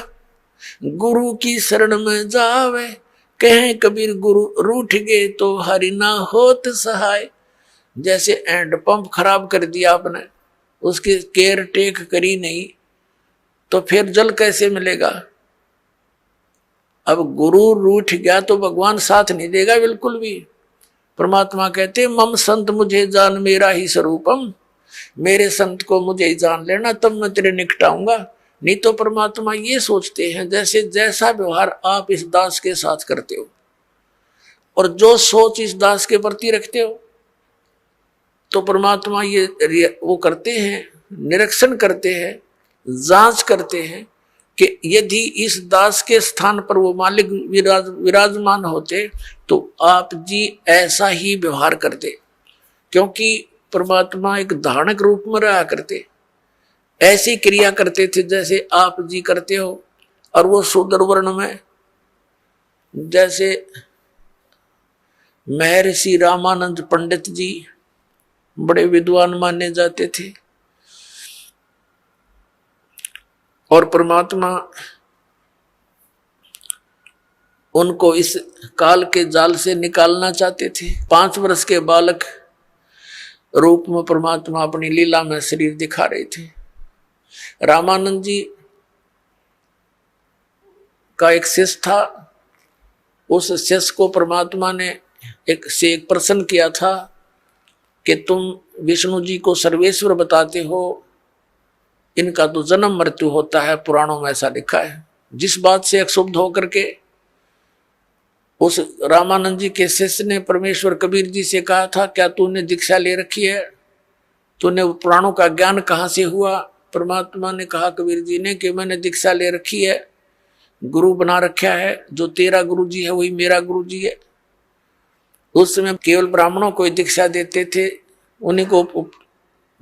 गुरु की शरण में जावे, कहें कबीर गुरु रूठ गए तो हरि ना होत सहाय। जैसे हैंडपंप खराब कर दिया आपने, उसकी केयर टेक करी नहीं, तो फिर जल कैसे मिलेगा? अब गुरु रूठ गया तो भगवान साथ नहीं देगा बिल्कुल भी। परमात्मा कहते मम संत मुझे जान मेरा ही स्वरूपम, मेरे संत को मुझे ही जान लेना तब मैं तेरे निकट आऊंगा। नहीं तो परमात्मा ये सोचते हैं जैसे जैसा व्यवहार आप इस दास के साथ करते हो और जो सोच इस दास के प्रति रखते हो, तो परमात्मा ये वो करते हैं, निरीक्षण करते हैं, जांच करते हैं कि यदि इस दास के स्थान पर वो मालिक विराजमान होते तो आप जी ऐसा ही व्यवहार करते, क्योंकि परमात्मा एक धारणक रूप में रहा करते, ऐसी क्रिया करते थे जैसे आप जी करते हो। और वो शूद्र वर्ण में जैसे महर्षि रामानंद पंडित जी बड़े विद्वान माने जाते थे, और परमात्मा उनको इस काल के जाल से निकालना चाहते थे। 5 वर्ष के बालक रूप में परमात्मा अपनी लीला में शरीर दिखा रहे थे। रामानंद जी का एक शिष्य था, उस शिष्य को परमात्मा ने एक प्रश्न किया था कि तुम विष्णु जी को सर्वेश्वर बताते हो, इनका तो जन्म मृत्यु होता है, पुराणों में ऐसा लिखा है। जिस बात से क्षुब्ध होकर के उस रामानंद जी के शिष्य ने परमेश्वर कबीर जी से कहा था, क्या तूने दीक्षा ले रखी है? तूने पुराणों का ज्ञान कहाँ से हुआ? परमात्मा ने कहा कबीर जी ने कि मैंने दीक्षा ले रखी है, गुरु बना रखा है, जो तेरा गुरु जी है वही मेरा गुरु जी है। उस समय केवल ब्राह्मणों को दीक्षा देते थे, उन्हीं को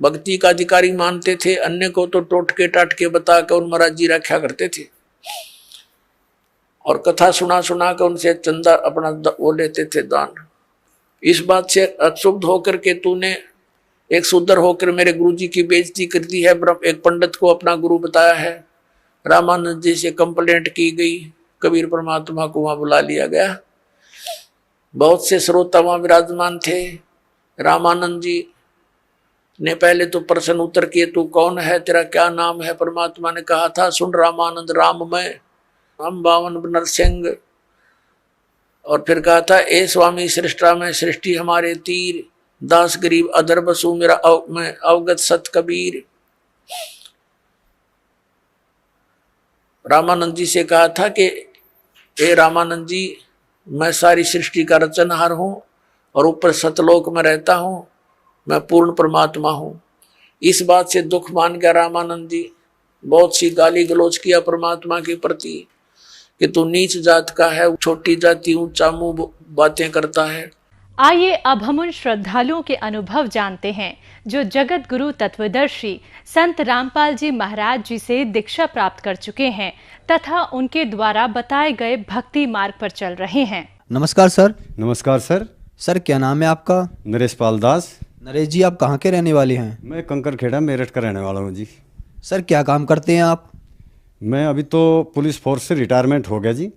भक्ति का अधिकारी मानते थे, अन्य को तो टोटके टाटके बता कर उन महाराज जी रखा करते थे और कथा सुना सुना कर उनसे चंदा अपना वो लेते थे दान। इस बात से अक्षुब्ध होकर के तूने एक शूद्र होकर मेरे गुरु जी की बेइज्जती कर दी है, एक पंडित को अपना गुरु बताया है। रामानंद जी से कंप्लेंट की गई, कबीर परमात्मा को वहां बुला लिया गया। बहुत से श्रोता वहां विराजमान थे। रामानंद जी ने पहले तो प्रश्न उत्तर किए, तू कौन है, तेरा क्या नाम है। परमात्मा ने कहा था, सुन रामानंद, राम मैं, हम बावन नरसिंह। और फिर कहा था, ए स्वामी सृष्टा में सृष्टि हमारे तीर, दास गरीब अदर बसु मेरा मैं अवगत सत कबीर। रामानंद जी से कहा था कि ए रामानंद जी, मैं सारी सृष्टि का रचनहार हूं और ऊपर सतलोक में रहता हूं, मैं पूर्ण परमात्मा हूं। इस बात से दुख मान गया रामानंद जी, बहुत सी गाली गलौज किया परमात्मा के प्रति कि तू नीच जात का है, छोटी जाति ऊंचा मुंह बातें करता है। आइए अब हम उन श्रद्धालुओं के अनुभव जानते हैं जो जगत गुरु तत्वदर्शी संत रामपाल जी महाराज जी से दीक्षा प्राप्त कर चुके हैं तथा उनके द्वारा बताए गए भक्ति मार्ग पर चल रहे हैं। नमस्कार सर। नमस्कार सर। सर क्या नाम है आपका? नरेश पाल दास। नरेश जी, आप कहाँ के रहने वाले हैं? मैं कंकरखेड़ा मेरठ का रहने वाला हूँ जी। सर क्या काम करते हैं आप? मैं अभी तो पुलिस फोर्स से रिटायरमेंट हो गया जी।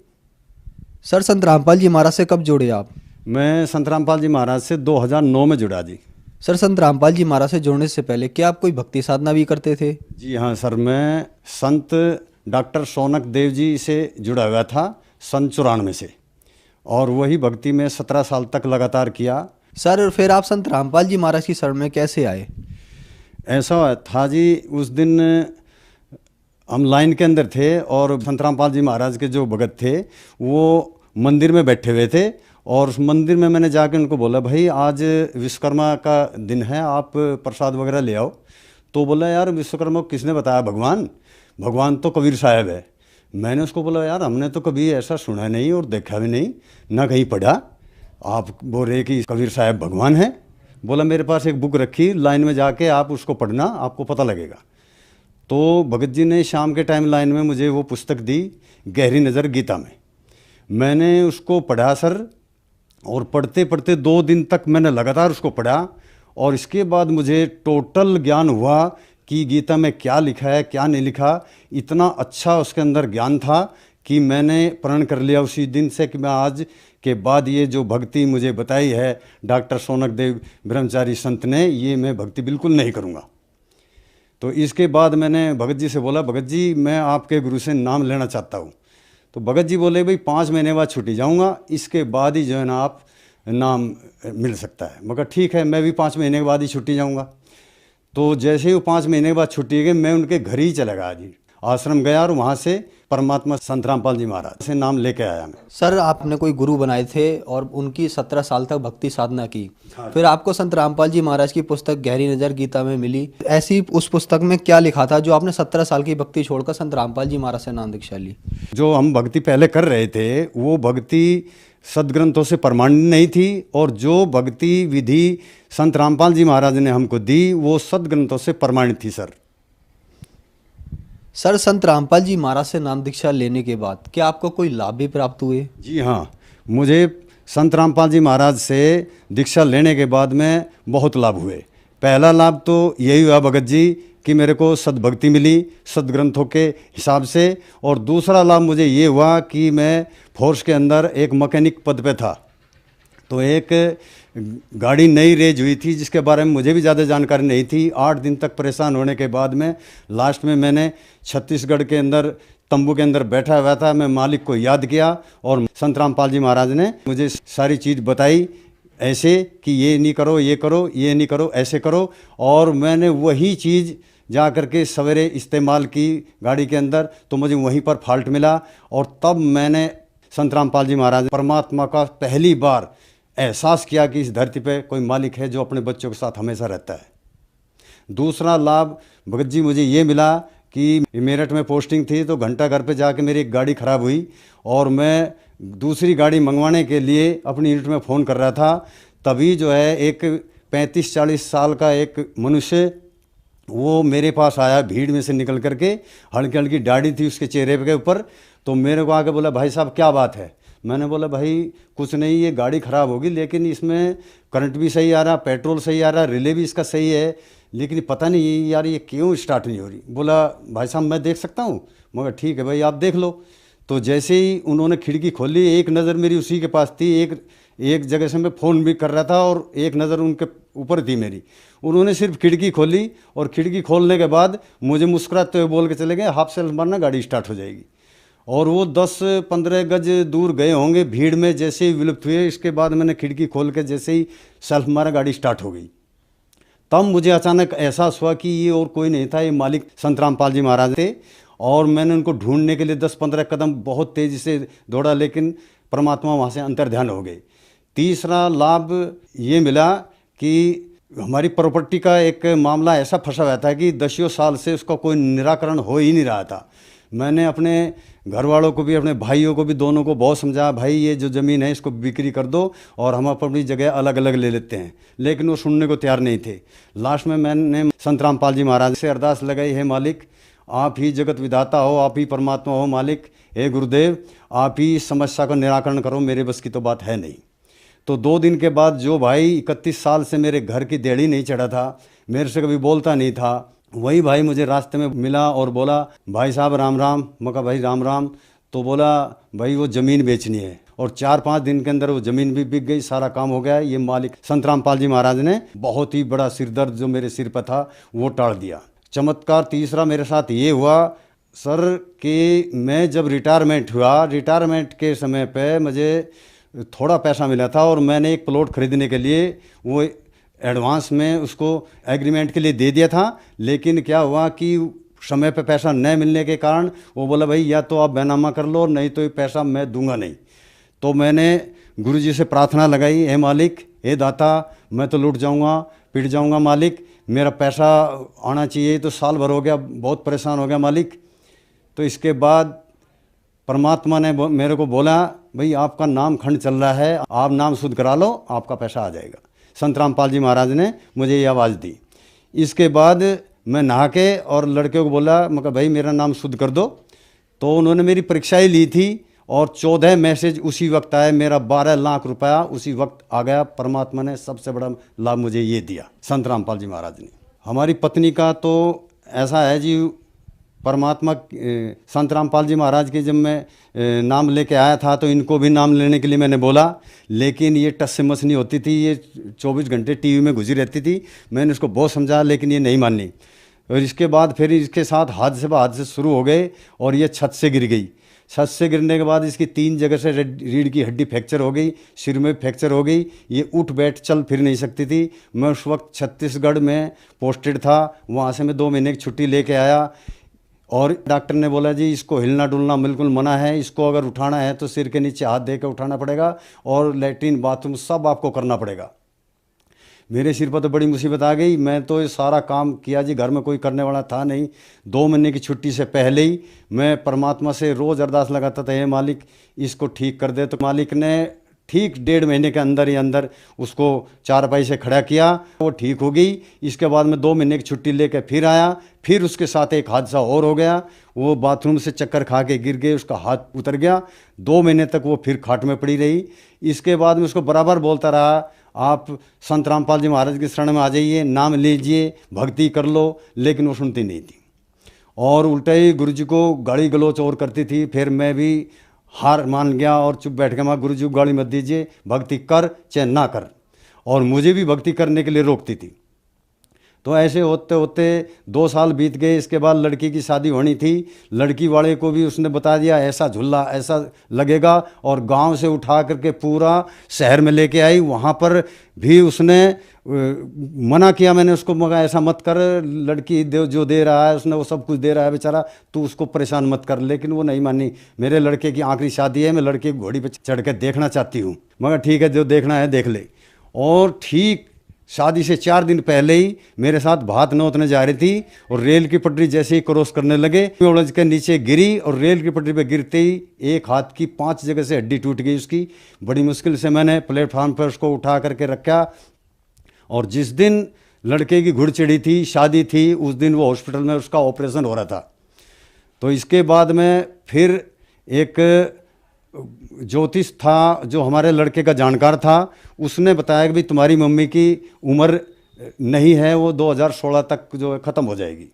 सर संत रामपाल जी महाराज से कब जुड़े आप? मैं संत रामपाल जी महाराज से 2009 में जुड़ा जी। सर संत रामपाल जी महाराज से जुड़ने से पहले क्या आप कोई भक्ति साधना भी करते थे? जी हाँ सर, मैं संत डॉक्टर सोनक देव जी से जुड़ा हुआ था सन 94 से, और वही भक्ति में 17 साल तक लगातार किया। सर फिर आप संत रामपाल जी महाराज की शरण में कैसे आए? ऐसा था जी, उस दिन हम लाइन के अंदर थे और संत रामपाल जी महाराज के जो भगत थे वो मंदिर में बैठे हुए थे, और उस मंदिर में मैंने जाकर उनको बोला, भाई आज विश्वकर्मा का दिन है, आप प्रसाद वगैरह ले आओ। तो बोला, यार विश्वकर्मा को किसने बताया? भगवान तो कबीर साहब है। मैंने उसको बोला, यार हमने तो कभी ऐसा सुना नहीं और देखा भी नहीं, ना कहीं पढ़ा, आप बोल रहे कि कबीर साहब भगवान है। बोला, मेरे पास एक बुक रखी, लाइन में जाके आप उसको पढ़ना, आपको पता लगेगा। तो भगत जी ने शाम के टाइम लाइन में मुझे वो पुस्तक दी, गहरी नज़र गीता में। मैंने उसको पढ़ा सर, और पढ़ते पढ़ते 2 दिन तक मैंने लगातार उसको पढ़ा, और इसके बाद मुझे टोटल ज्ञान हुआ कि गीता में क्या लिखा है क्या नहीं लिखा। इतना अच्छा उसके अंदर ज्ञान था कि मैंने प्रण कर लिया उसी दिन से कि मैं आज के बाद ये जो भक्ति मुझे बताई है डॉक्टर सोनक देव ब्रह्मचारी संत ने, ये मैं भक्ति बिल्कुल नहीं करूँगा। तो इसके बाद मैंने भगत जी से बोला, भगत जी मैं आपके गुरु से नाम लेना चाहता हूँ। तो भगत जी बोले, भाई 5 महीने बाद छुट्टी जाऊँगा, इसके बाद ही जो है ना आप नाम मिल सकता है। मगर ठीक है, मैं भी 5 महीने के बाद ही छुट्टी जाऊँगा। तो जैसे ही वो 5 महीने के बाद छुट्टी गई, मैं उनके घर ही चला गया जी, आश्रम गया और वहाँ से परमात्मा संत रामपाल जी महाराज से नाम लेके आया मैं। सर आपने कोई गुरु बनाए थे और उनकी 17 साल तक भक्ति साधना की, फिर आपको संत रामपाल जी महाराज की पुस्तक गहरी नज़र गीता में मिली। ऐसी उस पुस्तक में क्या लिखा था जो आपने 17 साल की भक्ति छोड़कर संत रामपाल जी महाराज से नाम दीक्षा ली? जो हम भक्ति पहले कर रहे थे वो भक्ति सदग्रंथों से प्रमाणित नहीं थी, और जो भक्ति विधि संत रामपाल जी महाराज ने हमको दी वो सदग्रंथों से प्रमाणित थी सर। सर संत रामपाल जी महाराज से नाम दीक्षा लेने के बाद क्या आपको कोई लाभ भी प्राप्त हुए? जी हाँ, मुझे संत रामपाल जी महाराज से दीक्षा लेने के बाद में बहुत लाभ हुए। पहला लाभ तो यही हुआ भगत जी कि मेरे को सद्भक्ति मिली सदग्रंथों के हिसाब से, और दूसरा लाभ मुझे ये हुआ कि मैं फोर्स के अंदर एक मैकेनिक पद पे था। तो एक गाड़ी नई रेज हुई थी जिसके बारे में मुझे भी ज़्यादा जानकारी नहीं थी। 8 दिन तक परेशान होने के बाद में लास्ट में मैंने छत्तीसगढ़ के अंदर तंबू के अंदर बैठा हुआ था, मैं मालिक को याद किया और संत रामपाल जी महाराज ने मुझे सारी चीज़ बताई ऐसे कि ये नहीं करो, ये करो, ये नहीं करो, ऐसे करो। और मैंने वही चीज़ जा कर के सवेरे इस्तेमाल की गाड़ी के अंदर, तो मुझे वहीं पर फॉल्ट मिला, और तब मैंने संत रामपाल जी महाराज परमात्मा का पहली बार एहसास किया कि इस धरती पे कोई मालिक है जो अपने बच्चों के साथ हमेशा रहता है। दूसरा लाभ भगत जी मुझे ये मिला कि मेरठ में पोस्टिंग थी तो घंटा घर पे जाके मेरी एक गाड़ी ख़राब हुई और मैं दूसरी गाड़ी मंगवाने के लिए अपनी यूनिट में फ़ोन कर रहा था। तभी जो है एक 35-40 साल का एक मनुष्य वो मेरे पास आया भीड़ में से निकल करके, हल्की हल्की दाढ़ी थी उसके चेहरे के ऊपर। तो मेरे को आके बोला भाई साहब क्या बात है। मैंने बोला भाई कुछ नहीं, ये गाड़ी ख़राब होगी लेकिन इसमें करंट भी सही आ रहा, पेट्रोल सही आ रहा, रिले भी इसका सही है, लेकिन पता नहीं यार ये क्यों स्टार्ट नहीं हो रही। बोला भाई साहब मैं देख सकता हूँ। मगर ठीक है भाई आप देख लो। तो जैसे ही उन्होंने खिड़की खोली, एक नज़र मेरी उसी के पास थी, एक जगह से मैं फ़ोन भी कर रहा था और एक नज़र उनके ऊपर थी मेरी। उन्होंने सिर्फ खिड़की खोली और खिड़की खोलने के बाद मुझे मुस्कुराते हुए बोल के चले गए हाफ सेल्फ मारना, गाड़ी स्टार्ट हो जाएगी। और वो 10-15 गज दूर गए होंगे भीड़ में, जैसे ही विलुप्त हुए इसके बाद मैंने खिड़की खोल के जैसे ही सेल्फ मारा, गाड़ी स्टार्ट हो गई। तब मुझे अचानक एहसास हुआ कि ये और कोई नहीं था, ये मालिक संत रामपाल जी महाराज थे। और मैंने उनको ढूंढने के लिए 10-15 कदम बहुत तेज़ी से दौड़ा, लेकिन परमात्मा वहाँ से अंतर्ध्यान हो गए। तीसरा लाभ ये मिला कि हमारी प्रॉपर्टी का एक मामला ऐसा फंसा हुआ था कि 10 साल से उसका कोई निराकरण हो ही नहीं रहा था। मैंने अपने घर वालों को भी, अपने भाइयों को भी, दोनों को बहुत समझाया भाई ये जो ज़मीन है इसको बिक्री कर दो और हम अपनी जगह अलग अलग ले लेते हैं, लेकिन वो सुनने को तैयार नहीं थे। लास्ट में मैंने संत रामपाल जी महाराज से अरदास लगाई, है मालिक आप ही जगत विधाता हो, आप ही परमात्मा हो मालिक, हे गुरुदेव आप ही समस्या का निराकरण करो, मेरे बस की तो बात है नहीं। तो 2 दिन के बाद जो भाई 31 साल से मेरे घर की देड़ी नहीं चढ़ा था, मेरे से कभी बोलता नहीं था, वही भाई मुझे रास्ते में मिला और बोला भाई साहब राम राम। मैं कहा भाई राम राम। तो बोला भाई वो ज़मीन बेचनी है। और 4-5 दिन के अंदर वो ज़मीन भी बिक गई, सारा काम हो गया। ये मालिक संत रामपाल जी महाराज ने बहुत ही बड़ा सिरदर्द जो मेरे सिर पर था वो टाल दिया। चमत्कार तीसरा मेरे साथ ये हुआ सर कि मैं जब रिटायरमेंट हुआ, रिटायरमेंट के समय पे मुझे थोड़ा पैसा मिला था और मैंने एक प्लॉट खरीदने के लिए वो एडवांस में उसको एग्रीमेंट के लिए दे दिया था। लेकिन क्या हुआ कि समय पे पैसा न मिलने के कारण वो बोला भाई या तो आप बैनामा कर लो नहीं तो ये पैसा मैं दूंगा नहीं। तो मैंने गुरुजी से प्रार्थना लगाई, हे मालिक, हे दाता, मैं तो लूट जाऊंगा, पिट जाऊंगा मालिक, मेरा पैसा आना चाहिए। तो साल भर हो गया, बहुत परेशान हो गया मालिक। तो इसके बाद परमात्मा ने मेरे को बोला भाई आपका नाम खंड चल रहा है, आप नाम शुद्ध करा लो, आपका पैसा आ जाएगा। संत रामपाल जी महाराज ने मुझे ये आवाज़ दी। इसके बाद मैं नहा के और लड़के को बोला, मैं कहा भाई मेरा नाम शुद्ध कर दो। तो उन्होंने मेरी परीक्षाएं ली थी और 14 मैसेज उसी वक्त आए, मेरा 12 लाख रुपया उसी वक्त आ गया। परमात्मा ने सबसे बड़ा लाभ मुझे ये दिया, संत रामपाल जी महाराज ने। हमारी पत्नी का तो ऐसा है जी, परमात्मा संत रामपाल जी महाराज के जब मैं नाम लेके आया था तो इनको भी नाम लेने के लिए मैंने बोला, लेकिन ये टस से मस नहीं होती थी, ये 24 घंटे टीवी में घुसी रहती थी। मैंने उसको बहुत समझाया लेकिन ये नहीं मानी। और इसके बाद फिर इसके साथ हादसे शुरू हो गए और ये छत से गिर गई। छत से गिरने के बाद इसकी 3 जगह से रीढ़ की हड्डी फ्रैक्चर हो गई, सिर में फ्रैक्चर हो गई, ये उठ बैठ चल फिर नहीं सकती थी। मैं उस वक्त छत्तीसगढ़ में पोस्टेड था, वहाँ से मैं 2 महीने की छुट्टी लेके आया और डॉक्टर ने बोला जी इसको हिलना डुलना बिल्कुल मना है, इसको अगर उठाना है तो सिर के नीचे हाथ दे के उठाना पड़ेगा और लैट्रिन बाथरूम सब आपको करना पड़ेगा। मेरे सिर पर तो बड़ी मुसीबत आ गई। मैं तो ये सारा काम किया जी, घर में कोई करने वाला था नहीं। 2 महीने की छुट्टी से पहले ही मैं परमात्मा से रोज़ अरदास लगाता था, हे मालिक इसको ठीक कर दे। तो मालिक ने ठीक 1.5 महीने के अंदर ही अंदर उसको 4 पैसे खड़ा किया, वो ठीक हो गई। इसके बाद मैं 2 महीने की छुट्टी लेकर फिर आया, फिर उसके साथ एक हादसा और हो गया। वो बाथरूम से चक्कर खा के गिर गए, उसका हाथ उतर गया। 2 महीने तक वो फिर खाट में पड़ी रही। इसके बाद मैं उसको बराबर बोलता रहा, आप संत रामपाल जी महाराज की शरण में आ जाइए, नाम लीजिए, भक्ति कर लो, लेकिन वो सुनती नहीं थी और उल्टा ही गुरु जी को गाली गलोच और करती थी। फिर मैं भी हार मान गया और चुप बैठ गया। मैं गुरु जी को गाली मत दीजिए, भक्ति कर चाहे ना कर, और मुझे भी भक्ति करने के लिए रोकती थी। तो ऐसे होते होते 2 साल बीत गए। इसके बाद लड़की की शादी होनी थी। लड़की वाले को भी उसने बता दिया ऐसा झुल्ला ऐसा लगेगा, और गांव से उठा करके पूरा शहर में लेके आई। वहाँ पर भी उसने मना किया, मैंने उसको मगा ऐसा मत कर, लड़की जो दे रहा है उसने वो सब कुछ दे रहा है बेचारा, तू उसको परेशान मत कर। लेकिन वो नहीं मानी। मेरे लड़के की आखिरी शादी है, मैं लड़के की घोड़ी पर चढ़ के देखना चाहती हूँ। मगर ठीक है जो देखना है देख ले। और ठीक शादी से 4 दिन पहले ही मेरे साथ भात नोतने जा रही थी और रेल की पटरी जैसे ही क्रॉस करने लगे, उलझ के नीचे गिरी और रेल की पटरी पे गिरते ही एक हाथ की 5 जगह से हड्डी टूट गई उसकी। बड़ी मुश्किल से मैंने प्लेटफार्म पर उसको उठा करके रखा। और जिस दिन लड़के की घुड़चढ़ी थी, शादी थी, उस दिन वो हॉस्पिटल में उसका ऑपरेशन हो रहा था। तो इसके बाद में फिर एक ज्योतिष था जो हमारे लड़के का जानकार था, उसने बताया कि भाई तुम्हारी मम्मी की उम्र नहीं है, वो 2016 तक जो है ख़त्म हो जाएगी।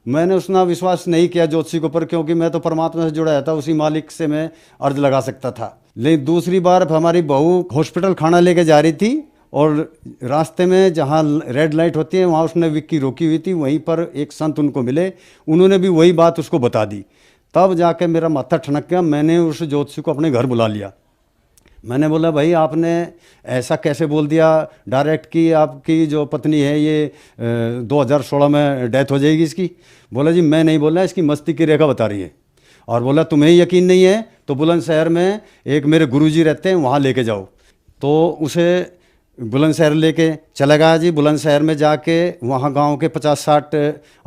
मैंने उसना विश्वास नहीं किया ज्योतिषी के ऊपर, क्योंकि मैं तो परमात्मा से जुड़ा था, उसी मालिक से मैं अर्ज लगा सकता था। लेकिन दूसरी बार हमारी बहू हॉस्पिटल खाना लेके जा रही थी और रास्ते में जहाँ रेड लाइट होती है वहाँ उसने विक्की रोकी हुई थी, वहीं पर एक संत उनको मिले, उन्होंने भी वही बात उसको बता दी। तब जाके मेरा माथा ठनक गया। मैंने उस ज्योतिषी को अपने घर बुला लिया। मैंने बोला भाई आपने ऐसा कैसे बोल दिया डायरेक्ट कि आपकी जो पत्नी है ये 2016 में डेथ हो जाएगी इसकी। बोला जी मैं नहीं बोल रहा, इसकी मस्तिष्क की रेखा बता रही है। और बोला तुम्हें यकीन नहीं है तो बुलंदशहर में एक मेरे गुरुजी रहते हैं, वहाँ लेके जाओ। तो उसे बुलंदशहर लेके चला गया जी। बुलंदशहर में जाके वहाँ गांव के 50-60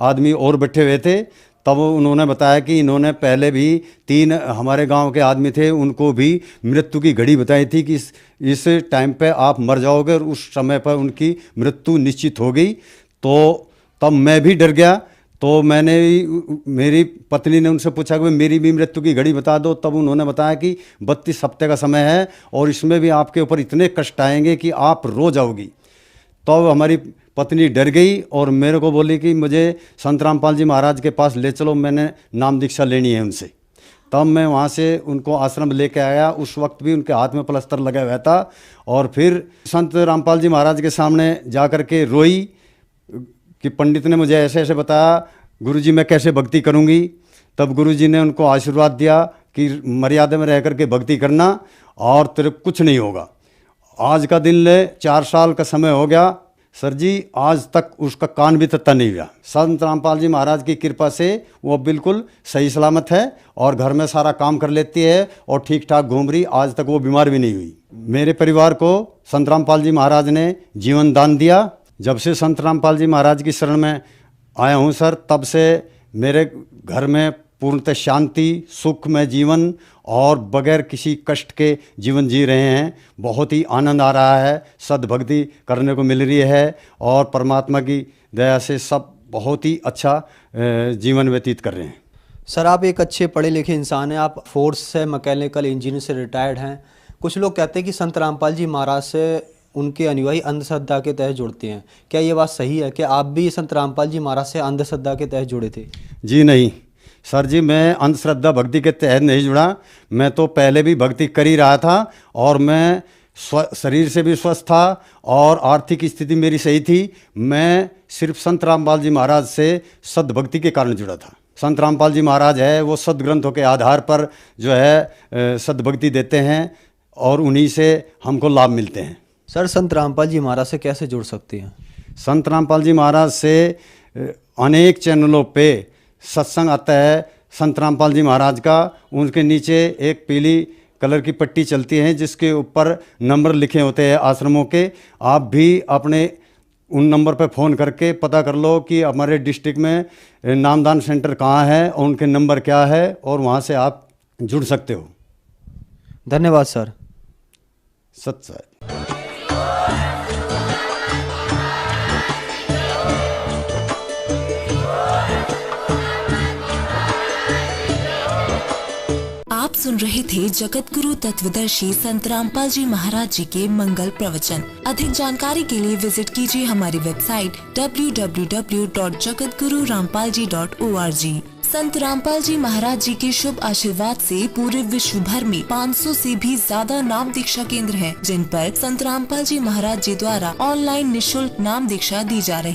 आदमी और बैठे हुए थे। तब उन्होंने बताया कि इन्होंने पहले भी 3 हमारे गांव के आदमी थे, उनको भी मृत्यु की घड़ी बताई थी कि इस टाइम पे आप मर जाओगे, और उस समय पर उनकी मृत्यु निश्चित हो गई। तो तब मैं भी डर गया। तो मेरी पत्नी ने उनसे पूछा कि मेरी भी मृत्यु की घड़ी बता दो। तब उन्होंने बताया कि 32 हफ्ते का समय है और इसमें भी आपके ऊपर इतने कष्ट आएंगे कि आप रो जाओगी। तो हमारी पत्नी डर गई और मेरे को बोली कि मुझे संत रामपाल जी महाराज के पास ले चलो, मैंने नाम दीक्षा लेनी है उनसे। तब मैं वहाँ से उनको आश्रम लेके आया। उस वक्त भी उनके हाथ में प्लास्टर लगा हुआ था। और फिर संत रामपाल जी महाराज के सामने जा कर के रोई कि पंडित ने मुझे ऐसे ऐसे बताया, गुरुजी मैं कैसे भक्ति करूंगी। तब गुरुजी ने उनको आशीर्वाद दिया कि मर्यादा में रह करके भक्ति करना और तेरे कुछ नहीं होगा। आज का दिन ले 4 साल का समय हो गया सर जी, आज तक उसका कान भी तत्ता नहीं हुआ। संत रामपाल जी महाराज की कृपा से वो बिल्कुल सही सलामत है और घर में सारा काम कर लेती है और ठीक ठाक घूम रही। आज तक वो बीमार भी नहीं हुई। मेरे परिवार को संत रामपाल जी महाराज ने जीवन दान दिया। जब से संत रामपाल जी महाराज की शरण में आया हूँ सर, तब से मेरे घर में पूर्णतः शांति, सुख में जीवन और बगैर किसी कष्ट के जीवन जी रहे हैं। बहुत ही आनंद आ रहा है, सद्भक्ति करने को मिल रही है और परमात्मा की दया से सब बहुत ही अच्छा जीवन व्यतीत कर रहे हैं। सर आप एक अच्छे पढ़े लिखे इंसान हैं, आप फोर्स से मैकेनिकल इंजीनियर से रिटायर्ड हैं। कुछ लोग कहते हैं कि संत रामपाल जी महाराज से उनके अनुयायी अंधश्रद्धा के तहत जुड़ते हैं, क्या ये बात सही है? क्या आप भी संत रामपाल जी महाराज से अंधश्रद्धा के तहत जुड़े थे? जी नहीं सर जी, मैं अंधश्रद्धा भक्ति के तहत नहीं जुड़ा। मैं तो पहले भी भक्ति कर ही रहा था और मैं शरीर से भी स्वस्थ था और आर्थिक स्थिति मेरी सही थी। मैं सिर्फ संत रामपाल जी महाराज से सद्भक्ति के कारण जुड़ा था। संत रामपाल जी महाराज है वो सद्ग्रंथों के आधार पर जो है सद्भक्ति देते हैं और उन्हीं से हमको लाभ मिलते हैं। सर संत रामपाल जी महाराज से कैसे जुड़ सकते हैं? संत रामपाल जी महाराज से अनेक चैनलों पे सत्संग आता है संत रामपाल जी महाराज का। उनके नीचे एक पीली कलर की पट्टी चलती है जिसके ऊपर नंबर लिखे होते हैं आश्रमों के। आप भी अपने उन नंबर पर फ़ोन करके पता कर लो कि हमारे डिस्ट्रिक्ट में नामदान सेंटर कहाँ है और उनके नंबर क्या है, और वहाँ से आप जुड़ सकते हो। धन्यवाद सर। सत्य। आप सुन रहे थे जगत गुरु तत्वदर्शी संत रामपाल जी महाराज जी के मंगल प्रवचन। अधिक जानकारी के लिए विजिट कीजिए हमारी वेबसाइट www.jagatgururampalji.org। संत रामपाल जी महाराज जी के शुभ आशीर्वाद से पूरे विश्व भर में 500 से भी ज्यादा नाम दीक्षा केंद्र हैं, जिन पर संत रामपाल जी महाराज जी द्वारा ऑनलाइन निःशुल्क नाम दीक्षा दी जा रही।